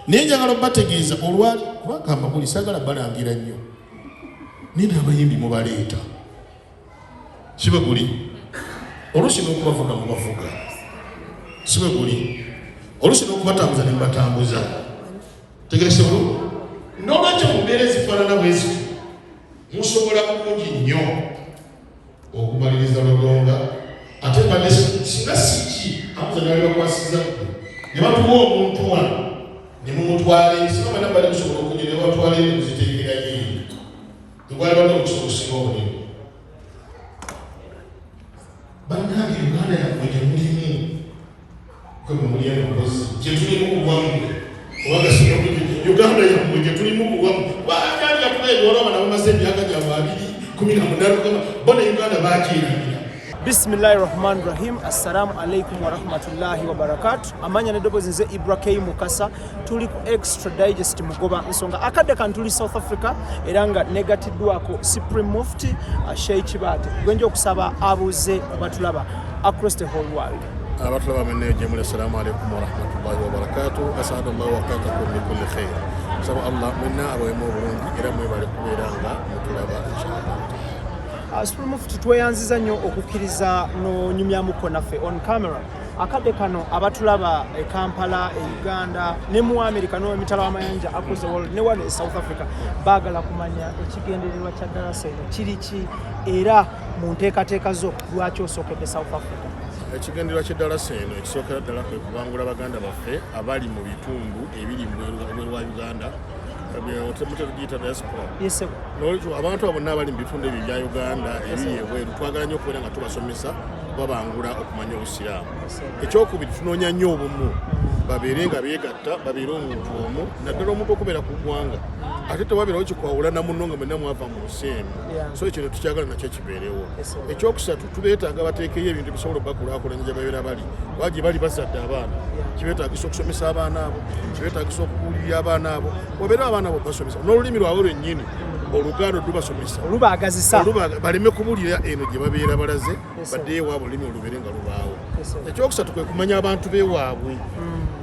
Naye njagala obategeeza olwali kubagamba buli saagala balangira nnyo naye n'abayimbi mubaleeta sibe guli oluusi n'okubavuga mubavuga sibe guli oluusi n'okubatambuza ne mubatambuza. Tegerese bulungi n'olwekyo mu mbeera ezifaanana bwe ziti musobola bulungi nnyo okumaliriza Lulonga ate mbadde singa siki amuza nawe bakwasiza ne batuwa omuntu wano ne mumutwala singa bana mbadde musobola okugira ne batwala eri kuziteekera yeeri tegwali badde okusobola okusinga obulimi. Bannange Uganda yammwe gye mulimu kwe muli enokozi gye tulimu kuwamu obaga singa Uganda yammwe gye tulimu kuwamu baaganga tugeeolaba nabo bamaze emyaka gyabwe 218 kama bona Uganda bakiirangira. Bismillahirrahmanirrahim. Assalamu alaikum warahmatullahi wabarakatuh. Amanya nedobozi nze Ibrahim Mukasa tuli ku Extra Digest mugoba nsonga akadde kantuli South Africa era nga negatiddwako Supreme Mufti Sheikh Kibate gwenja okusaba abuze batulaba across the whole world. Abatulaba menne jemule assalamu alaikum warahmatullahi wabarakatuh. Asadallahu waqatakum bi kulli khair. Saba Allah minna abayemu bulungi era mwebale kubeeranga mutulaba inshallah. Supreme Mufti tweyanziza nnyo okukkiriza n'onyumyamuko naffe on camera. Akadde kano abatulaba e Kampala, e Uganda, ne mu America n'emitala w'amayanja across the world ne wano e South Africa baagala kumanya ekigendererwa kya ddalasa eno kiri ki era mu nteekateeka zo lwaki osookedde South Africa. Ekigendererwa ky'eddalasa eno ekisookera ddala kwe kubangula baganda baffe abali mu bitundu ebiri mu wa Uganda mutagiyita diaspora. Yes, n'olwekyo abantu abo bonna abali mu bitundu ebyo bya Uganda ebiri ebweru twagala nnyo okubeera nga tubasomesa babangula okumanya obusiraamu. Ekyokubiri tunoonya nnyo obumu babeere nga beegatta babeere omuntu omu naddala omuntu okubeera ku ggwanga ate tewabeerawo kikwawula na munno nga mwenna mwava mu nsi emu. So ekyo tetukyagala nakyo kibeerewo. Ekyokusatu tubeetaaga bateekeyo ebintu bisobola okubakulaakulanya gye babeera bali kuba gye bali bazadde abaana kibeetaagisa okusomesa abaana abo kibeetaagisa okubuulirira abaana abo wabeera abaana abo basomesa n'olulimi lwabwe lwennyini Oluganda lubasomesa olubaagazisa baleme kubuulira eno gye babeera balaze badde ewaabwe olulimi olubeere nga lubaawo. Ekyokusatu kwe kumanya abantu b'ewaabwe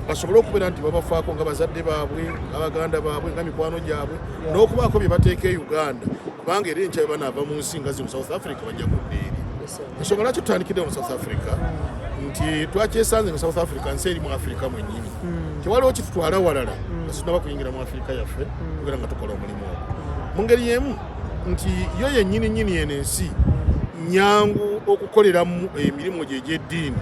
basobole okubeera nti babafaako nga bazadde baabwe abaganda baabwe nga mikwano gyabwe n'okubaako bye bateeka e Uganda kubanga era enkya banaava mu nsi nga zino South Africa bajja kudda eri. Ensonga lwaki tutandikidde mu South Africa nti twakyesanze nga South Africa nsi eri mu Africa mwennyini tewaliwo kitutwala walala nga tunaba kuyingira mu Africa yaffe kubeera nga tukola omulimu ogwo. mu ngeri y'emu nti yo yennyini eno ensi nyangu okukoleramu emirimu gye egy'eddiini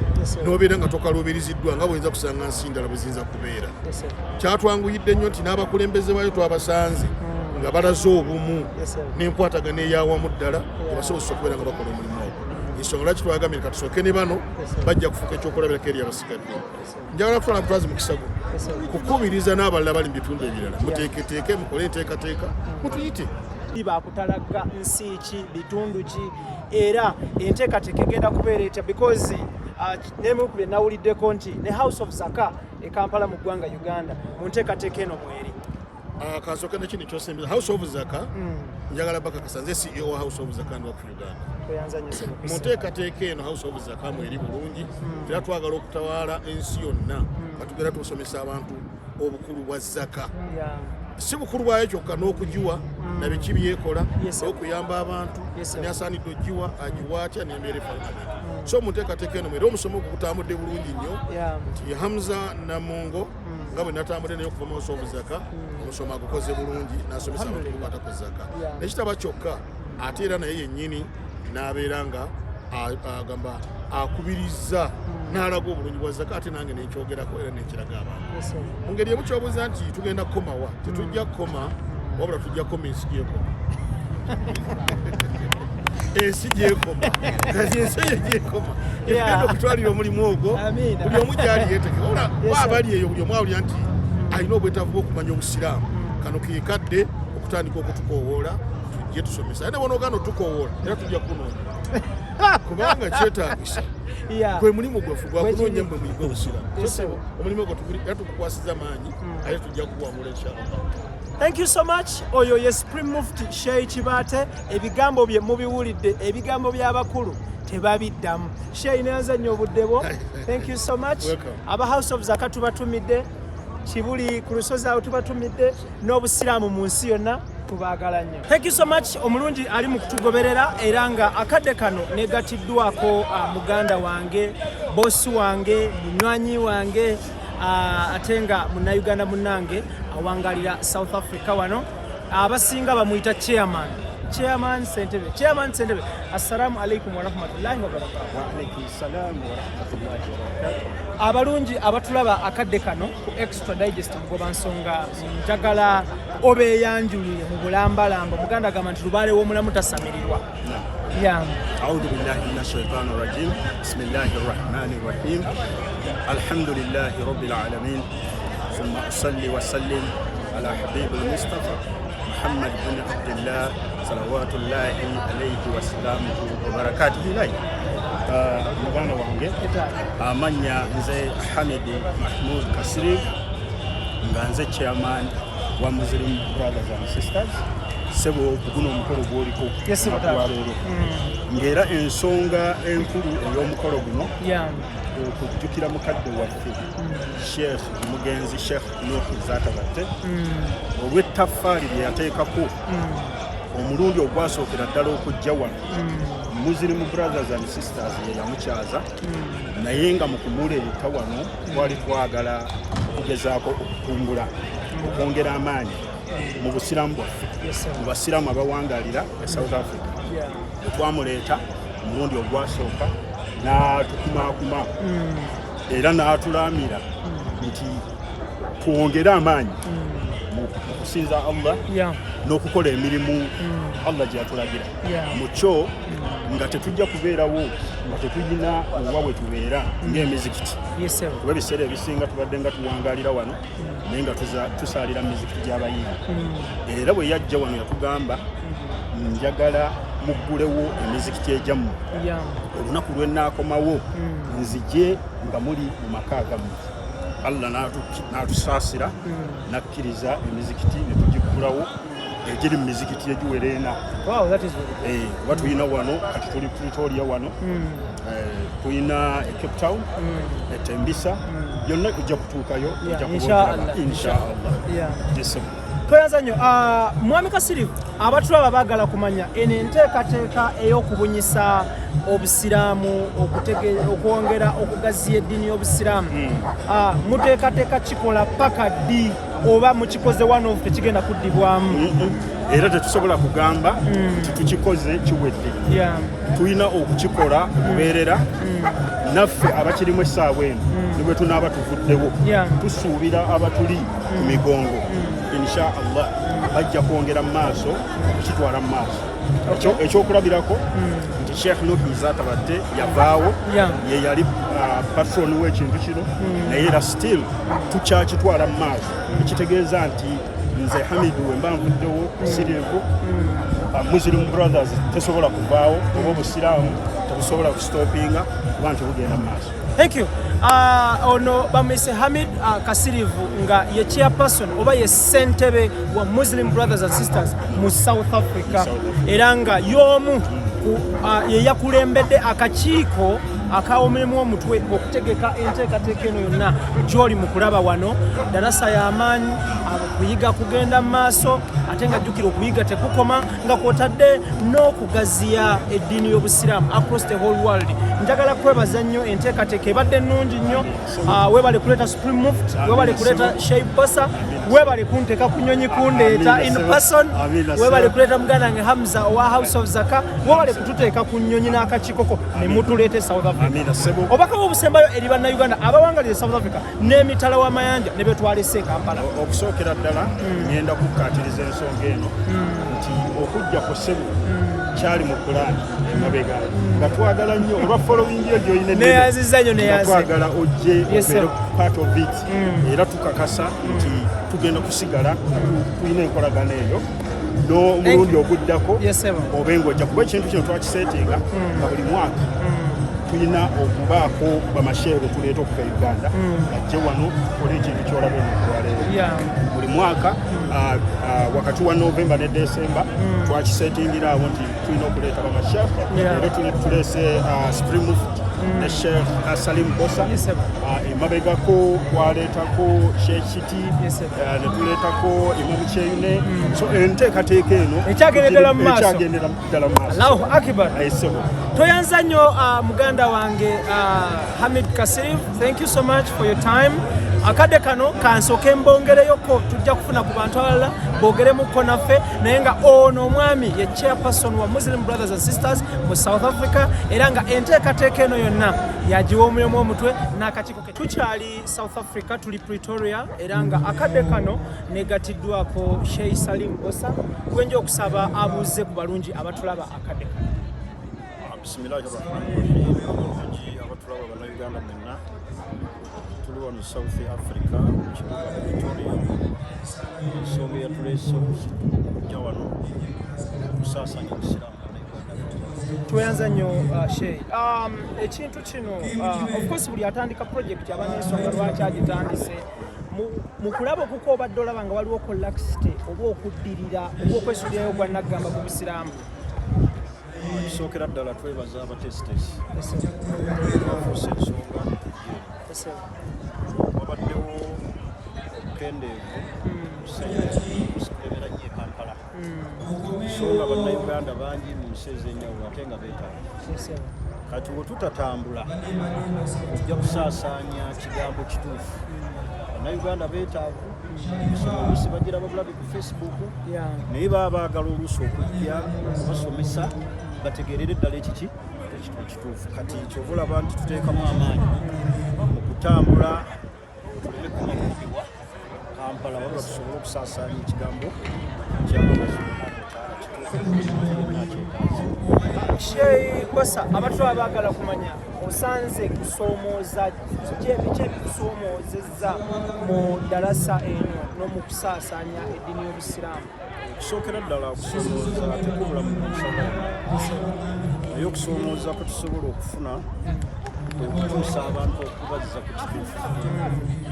n'obeera nga tokaluubiriziddwa nga bw'oyinza kusanga nsi ndala bwe ziyinza kubeera. Kyatwanguyidde nnyo nti n'abakulembeze bayo twabasanze nga balaze obumu n'enkwatagana ey'awamu ddala ebasobozesa okubeera nga bakola omulimu ogwo. Ensonga lwaki twagambye ka tusooke ne bano bajja kufuuka ekyokulabirako eri abasigadde. Njagala kutwala mutwazi mukisa guno kukubiriza n'abalala bali mu bitundu ebirala muteeketeeke mukole enteekateeka mutuyite. Bakutalaga nsi ki bitundu ki era enteekateeka egenda kubeera etya because n'emu ku bye nawuliddeko nti ne House of Zaka e Kampala mu ggwanga Uganda mu nteekateeka eno mweri. Kansooka nekino kyosembeza House of Zaka njagala bakakasa nze CEO wa House of Zaka ndi wa Uganda. Mu nteekateeka eno House of Zaka mweri bulungi era twagala okutawaala ensi yonna nga tugenda tusomesa abantu obukulu bwa Zaka. Si bukulu bwayo kyokka n'okugiwa na biki byekola n'okuyamba abantu n'asaanidde ogiwa agiwa atya n'embeera efaanana. So mu nteekateeka eno era omusomo ogwo gutambudde bulungi nnyo nti Hamza Namungo nga bwe natambudde naye okuva mu House of Zaka omusomo agukoze bulungi n'asomesa abantu okukwata ku Zaka. Nekitaba kyokka ate era naye yennyini n'abeera nga agamba akubiriza n'alaga obulungi bwa Zaka ate nange nenkyogerako era nenkiraga abantu. Mu ngeri emu kyobuuza nti tugenda kukomawa tetujja kukoma wabula tujja kukoma ensi gyekoma. Ensi gyekoma kati ensi eyo gyekoma egenda okutwalira omulimu ogwo buli omu gyali yeetekera waabali eyo buli omu awulira nti alina obwetaavu bw'okumanya obusiraamu kano keekadde okutandika okutukoowoola tujje tusomesa ate bonoogana otukoowoola era tujja kunoonya kubanga kyetaagisa gwe mulimu gwaffe gwakunoonya mwe muyiga obusiraamu. Omulimu ogwo era tukukwasiza maanyi ate tujja kuwangula inshallah. Thank you so much. Oyo ye Supreme Mufti Sheikh Kibaate ebigambo bye mubiwulidde ebigambo by'abakulu tebabiddamu. Sheikh nazannya obudde bwo. Thank you so much. Aba House of Zaka tubatumidde Kibuli ku lusozi awo tubatumidde n'obusiraamu mu nsi yonna tubaagala nnyo. Thank you so much. Omulungi ali mu kutugoberera era nga akadde kano negatiddwako muganda wange bosi wange munywanyi wange ate nga munnayuganda munnange awangalira South Africa wano abasinga bamuyita chairman Ssentebe. Assalamu alaikum wa rahmatullahi wa barakatuh. Wa alaikum salam wa rahmatullahi wa barakatuh. Abalungi abatulaba akadde kano ku Extra Digest mugoba nsonga njagala obeeyanjulire mu bulambalamba muganda gamba nti lubaale w'omulamu tasamirirwa. A'udhu billahi minash shaitani rajim. Bismillahir rahmanir rahim. Alhamdulillahi rabbil alamin. Thumma usalli wa sallim ala habibil mustafa Muhammad bin Abdullah salawatullahi alayhi wa salamuhu wa barakatuhu ilayhi. Muganda wange amanya nze Hamid Mahmoud Kasiri nga nze chairman wa Muslim Brothers and Sisters. Sebo guno omukolo gwoliko leero ng'era ensonga enkulu ey'omukolo guno okujjukira mukadde waffe Sheikh mugenzi Sheikh Nuh Zakabatte olw'ettaffaali lye yateekako omulundi ogwasookera ddala okujja wano Muslim Brothers and Sisters ye yamukyaza naye nga mu kumuleeta wano twali twagala okugezaako okukungula okwongera amaanyi mu busiraamu bwaffe mu basiraamu abawangalira e South Africa. Twamuleeta omulundi ogwasooka n'atukumaakuma era n'atulaamira nti twongere amaanyi mu kusinza Allah n'okukola emirimu Allah gye yatulagira mu kyo nga tetujja kubeerawo nga tetulina owa we tubeera ng'emizikiti kuba ebiseera ebisinga tubadde nga tuwangalira wano naye nga tusaalira mu mizikiti gy'abayimbi era bwe yajja wano yatugamba njagala muggulewo emizikiti egyammwe olunaku lwe nnaakomawo nzije nga muli mu maka gammwe. Allah n'atusaasira nakkiriza emizikiti ne tugiggulawo egiri mu mizikiti egiwera ena. Oba tulina wano kati tuli Pretoria wano tulina e Cape Town e Tembisa yonna ojja kutuukayo ojja kubonera inshallah. Twayanza nnyo Mwami Kasirifu abatulaba baagala kumanya eno enteekateeka ey'okubunyisa obusiraamu okwongera okugaziya eddiini y'obusiraamu muteekateeka kikola paka ddi oba mukikoze wano tekigenda kuddibwamu? era tetusobola kugamba nti tukikoze kiwedde tulina okukikola kubeerera naffe abakirimu essaawa eno nibwe tunaaba tuvuddewo tusuubira abatuli ku migongo insha allah bajja kwongera mu maaso okukitwala mu maaso ekyokulabirako nti sheekh nuhiza tabadde yavaawo ye yali patron w'ekintu kino naye era still tukyakitwala mu maaso ekitegeeza nti nze hamidu wemba nvuddewo sirivu muslim brothers tesobola kuvaawo oba obusiraamu tebusobola kustopinga kuba nti bugenda mu maaso. Thank you. Ono bamwise Hamid Kasirivu nga ye chairperson oba ye ssentebe wa Muslim Brothers and Sisters mu South Africa era nga y'omu ye yakulembedde akakiiko akawomulimu omutwe okutegeka enteekateeka eno yonna gy'oli mu kulaba wano darasa y'amaanyi okuyiga kugenda mu maaso ate nga jjukira okuyiga tekukoma nga kwotadde n'okugaziya eddiini y'obusiraamu across the whole world. Njagala kwebaza nnyo enteekateeka ebadde nnungi nnyo. Weebale kuleeta Supreme Mufti, weebale kuleeta Sheikh Bossa, weebale kunteeka ku nnyonyi kundeeta in person, weebale kuleeta muganda wange Hamza owa House of Zaka, weebale kututeeka ku nnyonyi n'akakiikoko ne mutuleete South Africa. Obaka bw'obusembayo eri bannayuganda abawangalire South Africa n'emitala w'amayanja ne betwalese Kampala. Okusookera ddala ngenda kukkaatiriza ensonga eno nti okujja ku ssebo kyali mu pulaani emabega nga twagala nnyo olwa following yo gy'olina neyanziza nnyo twagala ojje obeere part of it era tukakasa nti tugenda kusigala tulina enkolagana eyo n'omulundi oguddako obe ng'ojja kuba ekintu kino twakiseetinga nga buli mwaka tulina okubaako bamasheero tuleeta okuva Uganda ajje wano tukole ekintu kyolaba ennakuwaleero buli mwaka wakati wa Novemba ne December twakiseetingira awo nti tulina okuleeta bamasheero era tuleese Supreme Mufti ne Sheikh Salim Bossa emabegako twaleetako Sheikh Shiti ne tuleetako Imam Kyeyune so enteekateeka eno ekyagendera mu maaso ddala mu maaso. Allahu Akbar. Toyanza nnyo muganda wange Hamid Kasirivu, thank you so much for your time. Akadde kano kansooke mbongereyoko tujja kufuna ku bantu abalala boogeremuko naffe naye nga ono omwami ye chairperson wa Muslim Brothers and Sisters mu South Africa era nga enteekateeka eno yonna yagiwa omulimu omutwe n'akakiiko ke. Tukyali South Africa, tuli Pretoria era nga akadde kano negatiddwako Sheikh Salim Bossa gwenja okusaba abuuze ku balungi abatulaba akadde kano. Bismillahirrahmanirrahim. Abatulaba bannayuganda mwenna tuli wano South Africa kibuga Pretoria ensonga eyatuleese okujja wano okusaasanya obusiraamu tweyanza nnyo Sheikh. Ekintu kino of course buli atandika project aba n'ensonga lwaki agitandise mu kulaba okuko obadde olaba nga waliwo collapsity oba okuddirira oba okwesuulirayo gwa naggamba ku busiraamu. Kisookera ddala twebaza abatesitesi bafuuse ensonga wabaddewo obukendeevu kusemera nnyo e Kampala ensonga bannayuganda bangi mu nsi ez'enjawulo ate nga beetaavu kati bwe tutatambula tujja kusaasaanya kigambo kituufu. Bannayuganda beetaavu ebisoma oluusi bagira babulabe ku Facebook naye baba baagala oluusi okujja basomesa bategeerere ddala ekiki ekituufu. Kati kyova olaba nti tuteekamu amaanyi mu kutambula tuleme kumakubiwa Kampala wabula tusobole okusaasaanya ekigambo Sheikh Bossa, abatulaba baagala kumanya osanze kusoomooza biki ebikusoomozezza mu dalasa eno n'omu kusaasaanya eddiini y'obusiraamu? Okusookera ddala okusoomooza tekubula mu nsonga naye okusoomooza kwe tusobola okufuna kwe kutuusa abantu okubaziza ku kituufu.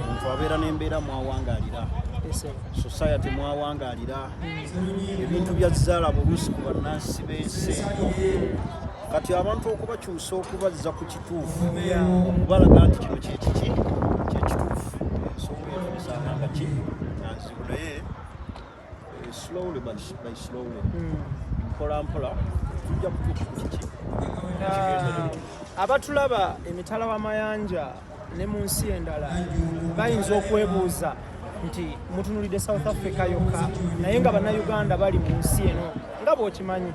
Omuntu abeera n'embeera mwawangaalira, society mwawangaalira, ebintu bya zzaala buluusi ku bannansi b'ensi. Kati abantu okubakyusa okubaziza ku kituufu okubalaga nti kino kyekiki kyekituufu ensonga etulisanga nga ki nanzibu naye slowly by slowly mpola mpola tujja kutuuka ku kiki. Abatulaba emitala w'amayanja ne mu nsi endala bayinza okwebuuza nti mutunulidde South Africa yokka naye nga bannayuganda bali mu nsi eno nga bw'okimanyi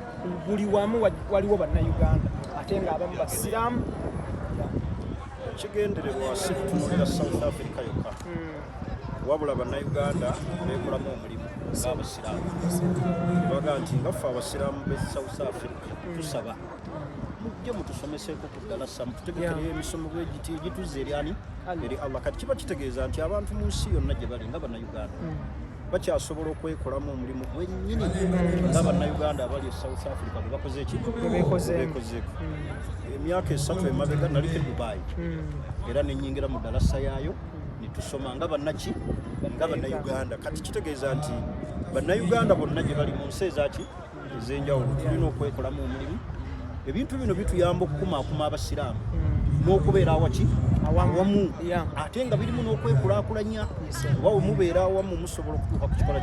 buli wamu waliwo bannayuganda ate nga abamu basiraamu. Ekigendererwa si kutunulira South Africa yokka wabula bannayuganda beekolamu omulimu ng'abasiraamu baga nti nga ffe abasiraamu be South Africa tusaba mujje mutusomeseeko ku ddalasa mututegekereyo emisomo bwegiti egituze eryani eri Allah. Kati kiba kitegeeza nti abantu mu nsi yonna gye bali nga bannayuganda bakyasobola okwekolamu omulimu gwennyini nga bannayuganda abali e South Africa bwe bakoze eki beekozeeko. Emyaka 3 emabega naliko e Dubai era nenyingira mu ddalasa yaayo netusoma nga bannaki nga bannayuganda. Kati kitegeeza nti bannayuganda bonna gye bali mu nsi ezaki ez'enjawulo tulina okwekolamu omulimu. Ebintu bino bituyamba okukumaakuma abasiraamu n'okubeera awaki awamu ate nga birimu n'okwekulaakulanya oba we mubeera awamu musobola okutuuka ku kikola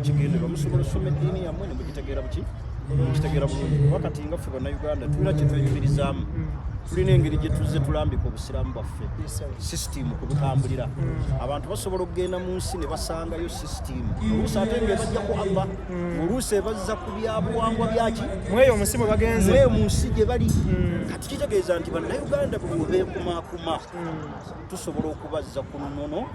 kigenderwa musobola osoma eddiini yammwe ne mugitegeera mukitegeera bulungi. Wakati nga ffe bannayuganda tulina kye tweyumirizaamu tulina engeri gye tuzze tulambika obusiraamu bwaffe sisitimu kwe butambulira. Abantu basobola okugenda mu nsi ne basangayo sisitimu oluusi ate ng'ebajja ku Allah oluusi ebazza ku byabuwangwa byaki mweyo mu nsi mwe bagenze mweyo mu nsi gye bali. Kati kitegeeza nti bannayuganda bwe beekumaakuma tusobola okubazza ku nnono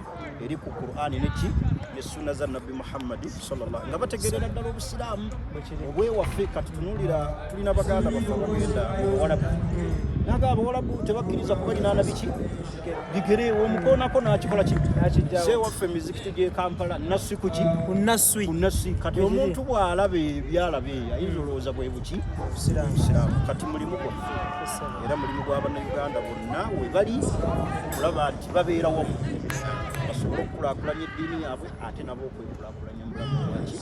eri ku Qur'ani neki ne sunna za Nabbi Muhammad sallallahu nga bategerera ddala obusiraamu obwewaffe. Kati tunulira tulina baganda baffe bagenda Abawarabu naga Abawarabu tebakkiriza kubalinaana biki bigere omukoonako n'akikola ki sewaffe emizikiti gy'e Kampala nassi kuki ku nassi. Kati omuntu bw'alaba ebyalaba ayinza olowooza bwe buki busiraamu. Kati mulimu gwaffe era mulimu gw'abannayuganda bonna we bali kulaba nti babeera wamu basobola okukulaakulanya eddiini yaabwe ate nabo okwekulaakulanya mulamu bwaki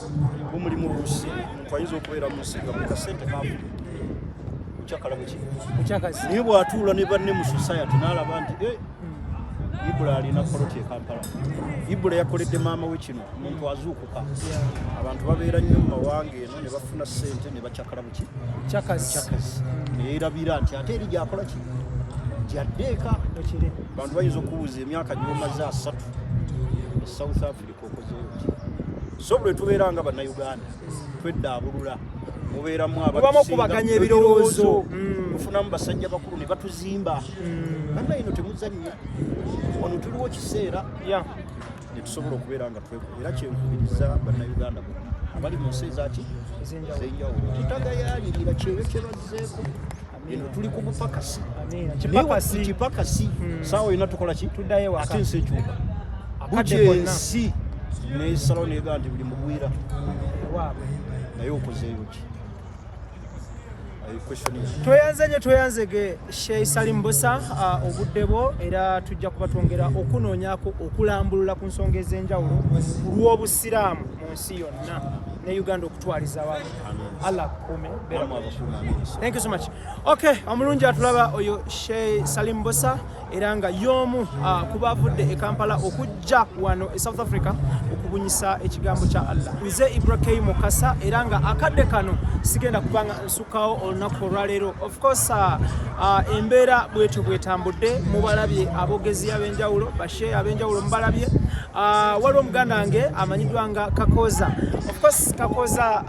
omulimu oluusi omuntu ayinza okubeera mu nsi nga mukasente kaafu kukyakala buki naye bw'atuula ne banne mu society n'alaba nti Ibula alina koloti e Kampala. Ibula yakoledde maama we kino omuntu azuukuka. Abantu babeera nnyo mu mawange eno ne bafuna ssente ne bakyakala buki kyakazi neerabira nti ate eri gyakola ki gyaddeeka. Abantu bayinza okubuuza emyaka gy'omaze 3 e South Africa okozeeyo ki. So bwe tubeera nga bannayuganda tweddaabulula mubeeramu abakubaganya ebirowoozo mufunamu basajja bakulu ne batuzimba banda ino temuzannya wano tuliwo kiseera ne tusobola okubeera nga era kyenkubiriza bannayuganda bonna abali mu nsi ezaki ez'enjawulo tutagayaalirira kyeyo kye bazzeeko eno tuli ku bupakasi kipakasi saawa yonna tukola ki ate ensi ekyuka bukya ensi n'esalawo neegaa nti buli mugwira naye okozeeyo ki. tweyanzege Sheikh Salim Bosa obudde bwo era tujja kuba twongera okunoonyaako okulambulula ku nsonga ez'enjawulo ku lw'obusiraamu mu nsi yonna ne Uganda okutwaliza awamu. Allah akuume. Thank you so much. Okay, omulungi atulaba oyo Sheikh Salim Bosa era nga y'omu ku baavudde e Kampala okujja wano e South Africa okubunyisa ekigambo kya Allah. Nze Ibrahim Mukasa era nga akadde kano sigenda kubanga nsukawo olunaku olwaleero. Of course embeera bwetyo bwetambudde mubalabye abogezi ab'enjawulo bashe ab'enjawulo mubalabye. Waliwo omuganda wange amanyiddwa nga Kakoza. Of course Kakoza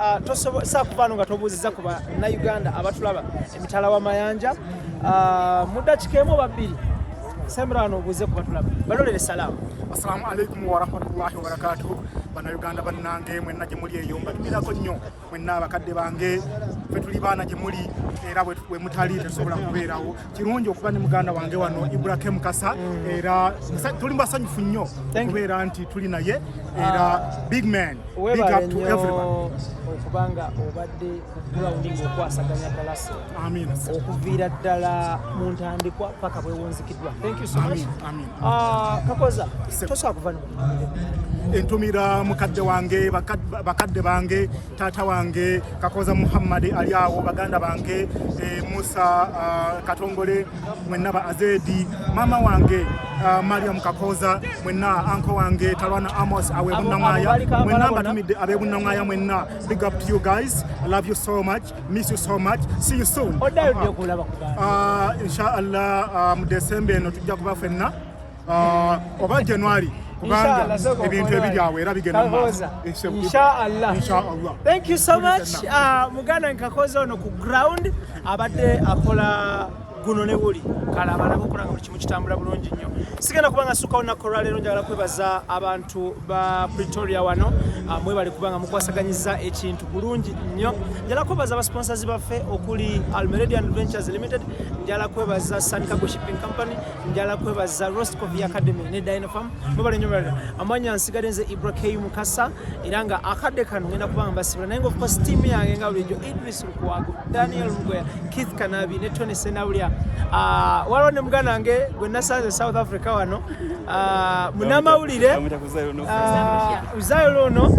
saakuvano nga tobuuziza ku bannayuganda abatulaba emitala w'amayanja mu ddakiika emu babiri sembirano obuuze ku batulaba balolere salaamu. Assalamu alaikum wa rahmatullahi wa barakatuh. Bannayuganda bannange mwenna gye muli eyo mbatumirako nnyo mwenna abakadde bange ffe tuli baana gye muli era bwe mutali tetusobola kubeerawo. Kirungi okuba ne muganda wange wano Ibrahim Mukasa era tuli basanyufu nnyo okubeera nti tuli naye era big man, big up to everyone. Okubanga obadde grounding okwasaganya dalasa. Amin. Okuviira ddala mu ntandikwa paka bwewunzikiddwa. Thank you so much. Amin. Kakoza tosobola kuva entumira mukadde wange bakadde bange taata wange Kakoza Muhammad ali awo baganda bange Musa Katongole mwenna ba Azedi mama wange Mariam Kakoza mwenna anko wange Talwana Amos awe bunnamaya mwenna batumidde abe bunnamaya mwenna. Big up to you guys. I love you so much. Miss you so much. See you soon. Inshallah mu December eno tujja kuba fenna oba January kubanga ebintu ebiryawo era bigenda mu maaso. Inshallah. Thank you so much. Muganda nkakoze ono ku ground abadde akola guno ne buli kale abalaba okulanga buli kimu kitambula bulungi nnyo. Sigenda kubanga sukawo nakola leero njagala kwebaza abantu ba Pretoria wano mwebale kubanga mukwasaganyiza ekintu bulungi nnyo. Njagala kwebaza abasponsors baffe okuli Almeridian Ventures Limited, njagala kwebaza Sankago Shipping Company, njagala kwebaza Roscovi Academy ne Dynapharm. Mwebale nnyo mwebale. Amanya nsigade nze Ibrahim Mukasa era nga akadde kano ngenda kubanga mbasibira naye of course team yange nga bulijjo Idris Lukwago, Daniel Mugoya, Keith Kanabi ne Tony Senawulia. Waliwo ne muganda wange gwe nasanze South Africa wano munamawulire Uzayo ono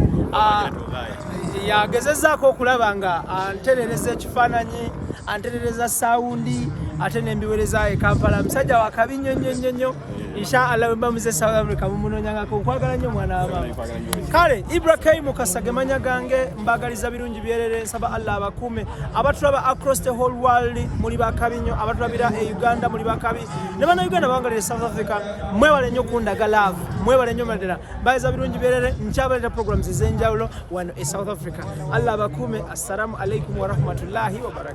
yagezezaako okulaba nga anterereza ekifaananyi, anterereza sawundi ate nembiwereza e Kampala. Musajja wa kabi nnyo. Inshallah wemba muze South Africa mumunonyangako nkwagala nnyo mwana wa mama. Kale Ibrahim Mukasa gemanya gange mbagaliza birungi byerere, nsaba Allah abakume abatulaba across the whole world muli bakabi nnyo, abatulabira e Uganda muli bakabi ne bana Uganda bangalire South Africa mwebale nnyo kundaga love, mwebale nnyo madera bayiza birungi byerere nkyabalira programs ezenjawulo wano e South Africa. Allah abakume. Assalamu alaikum wa rahmatullahi wa barakatuh.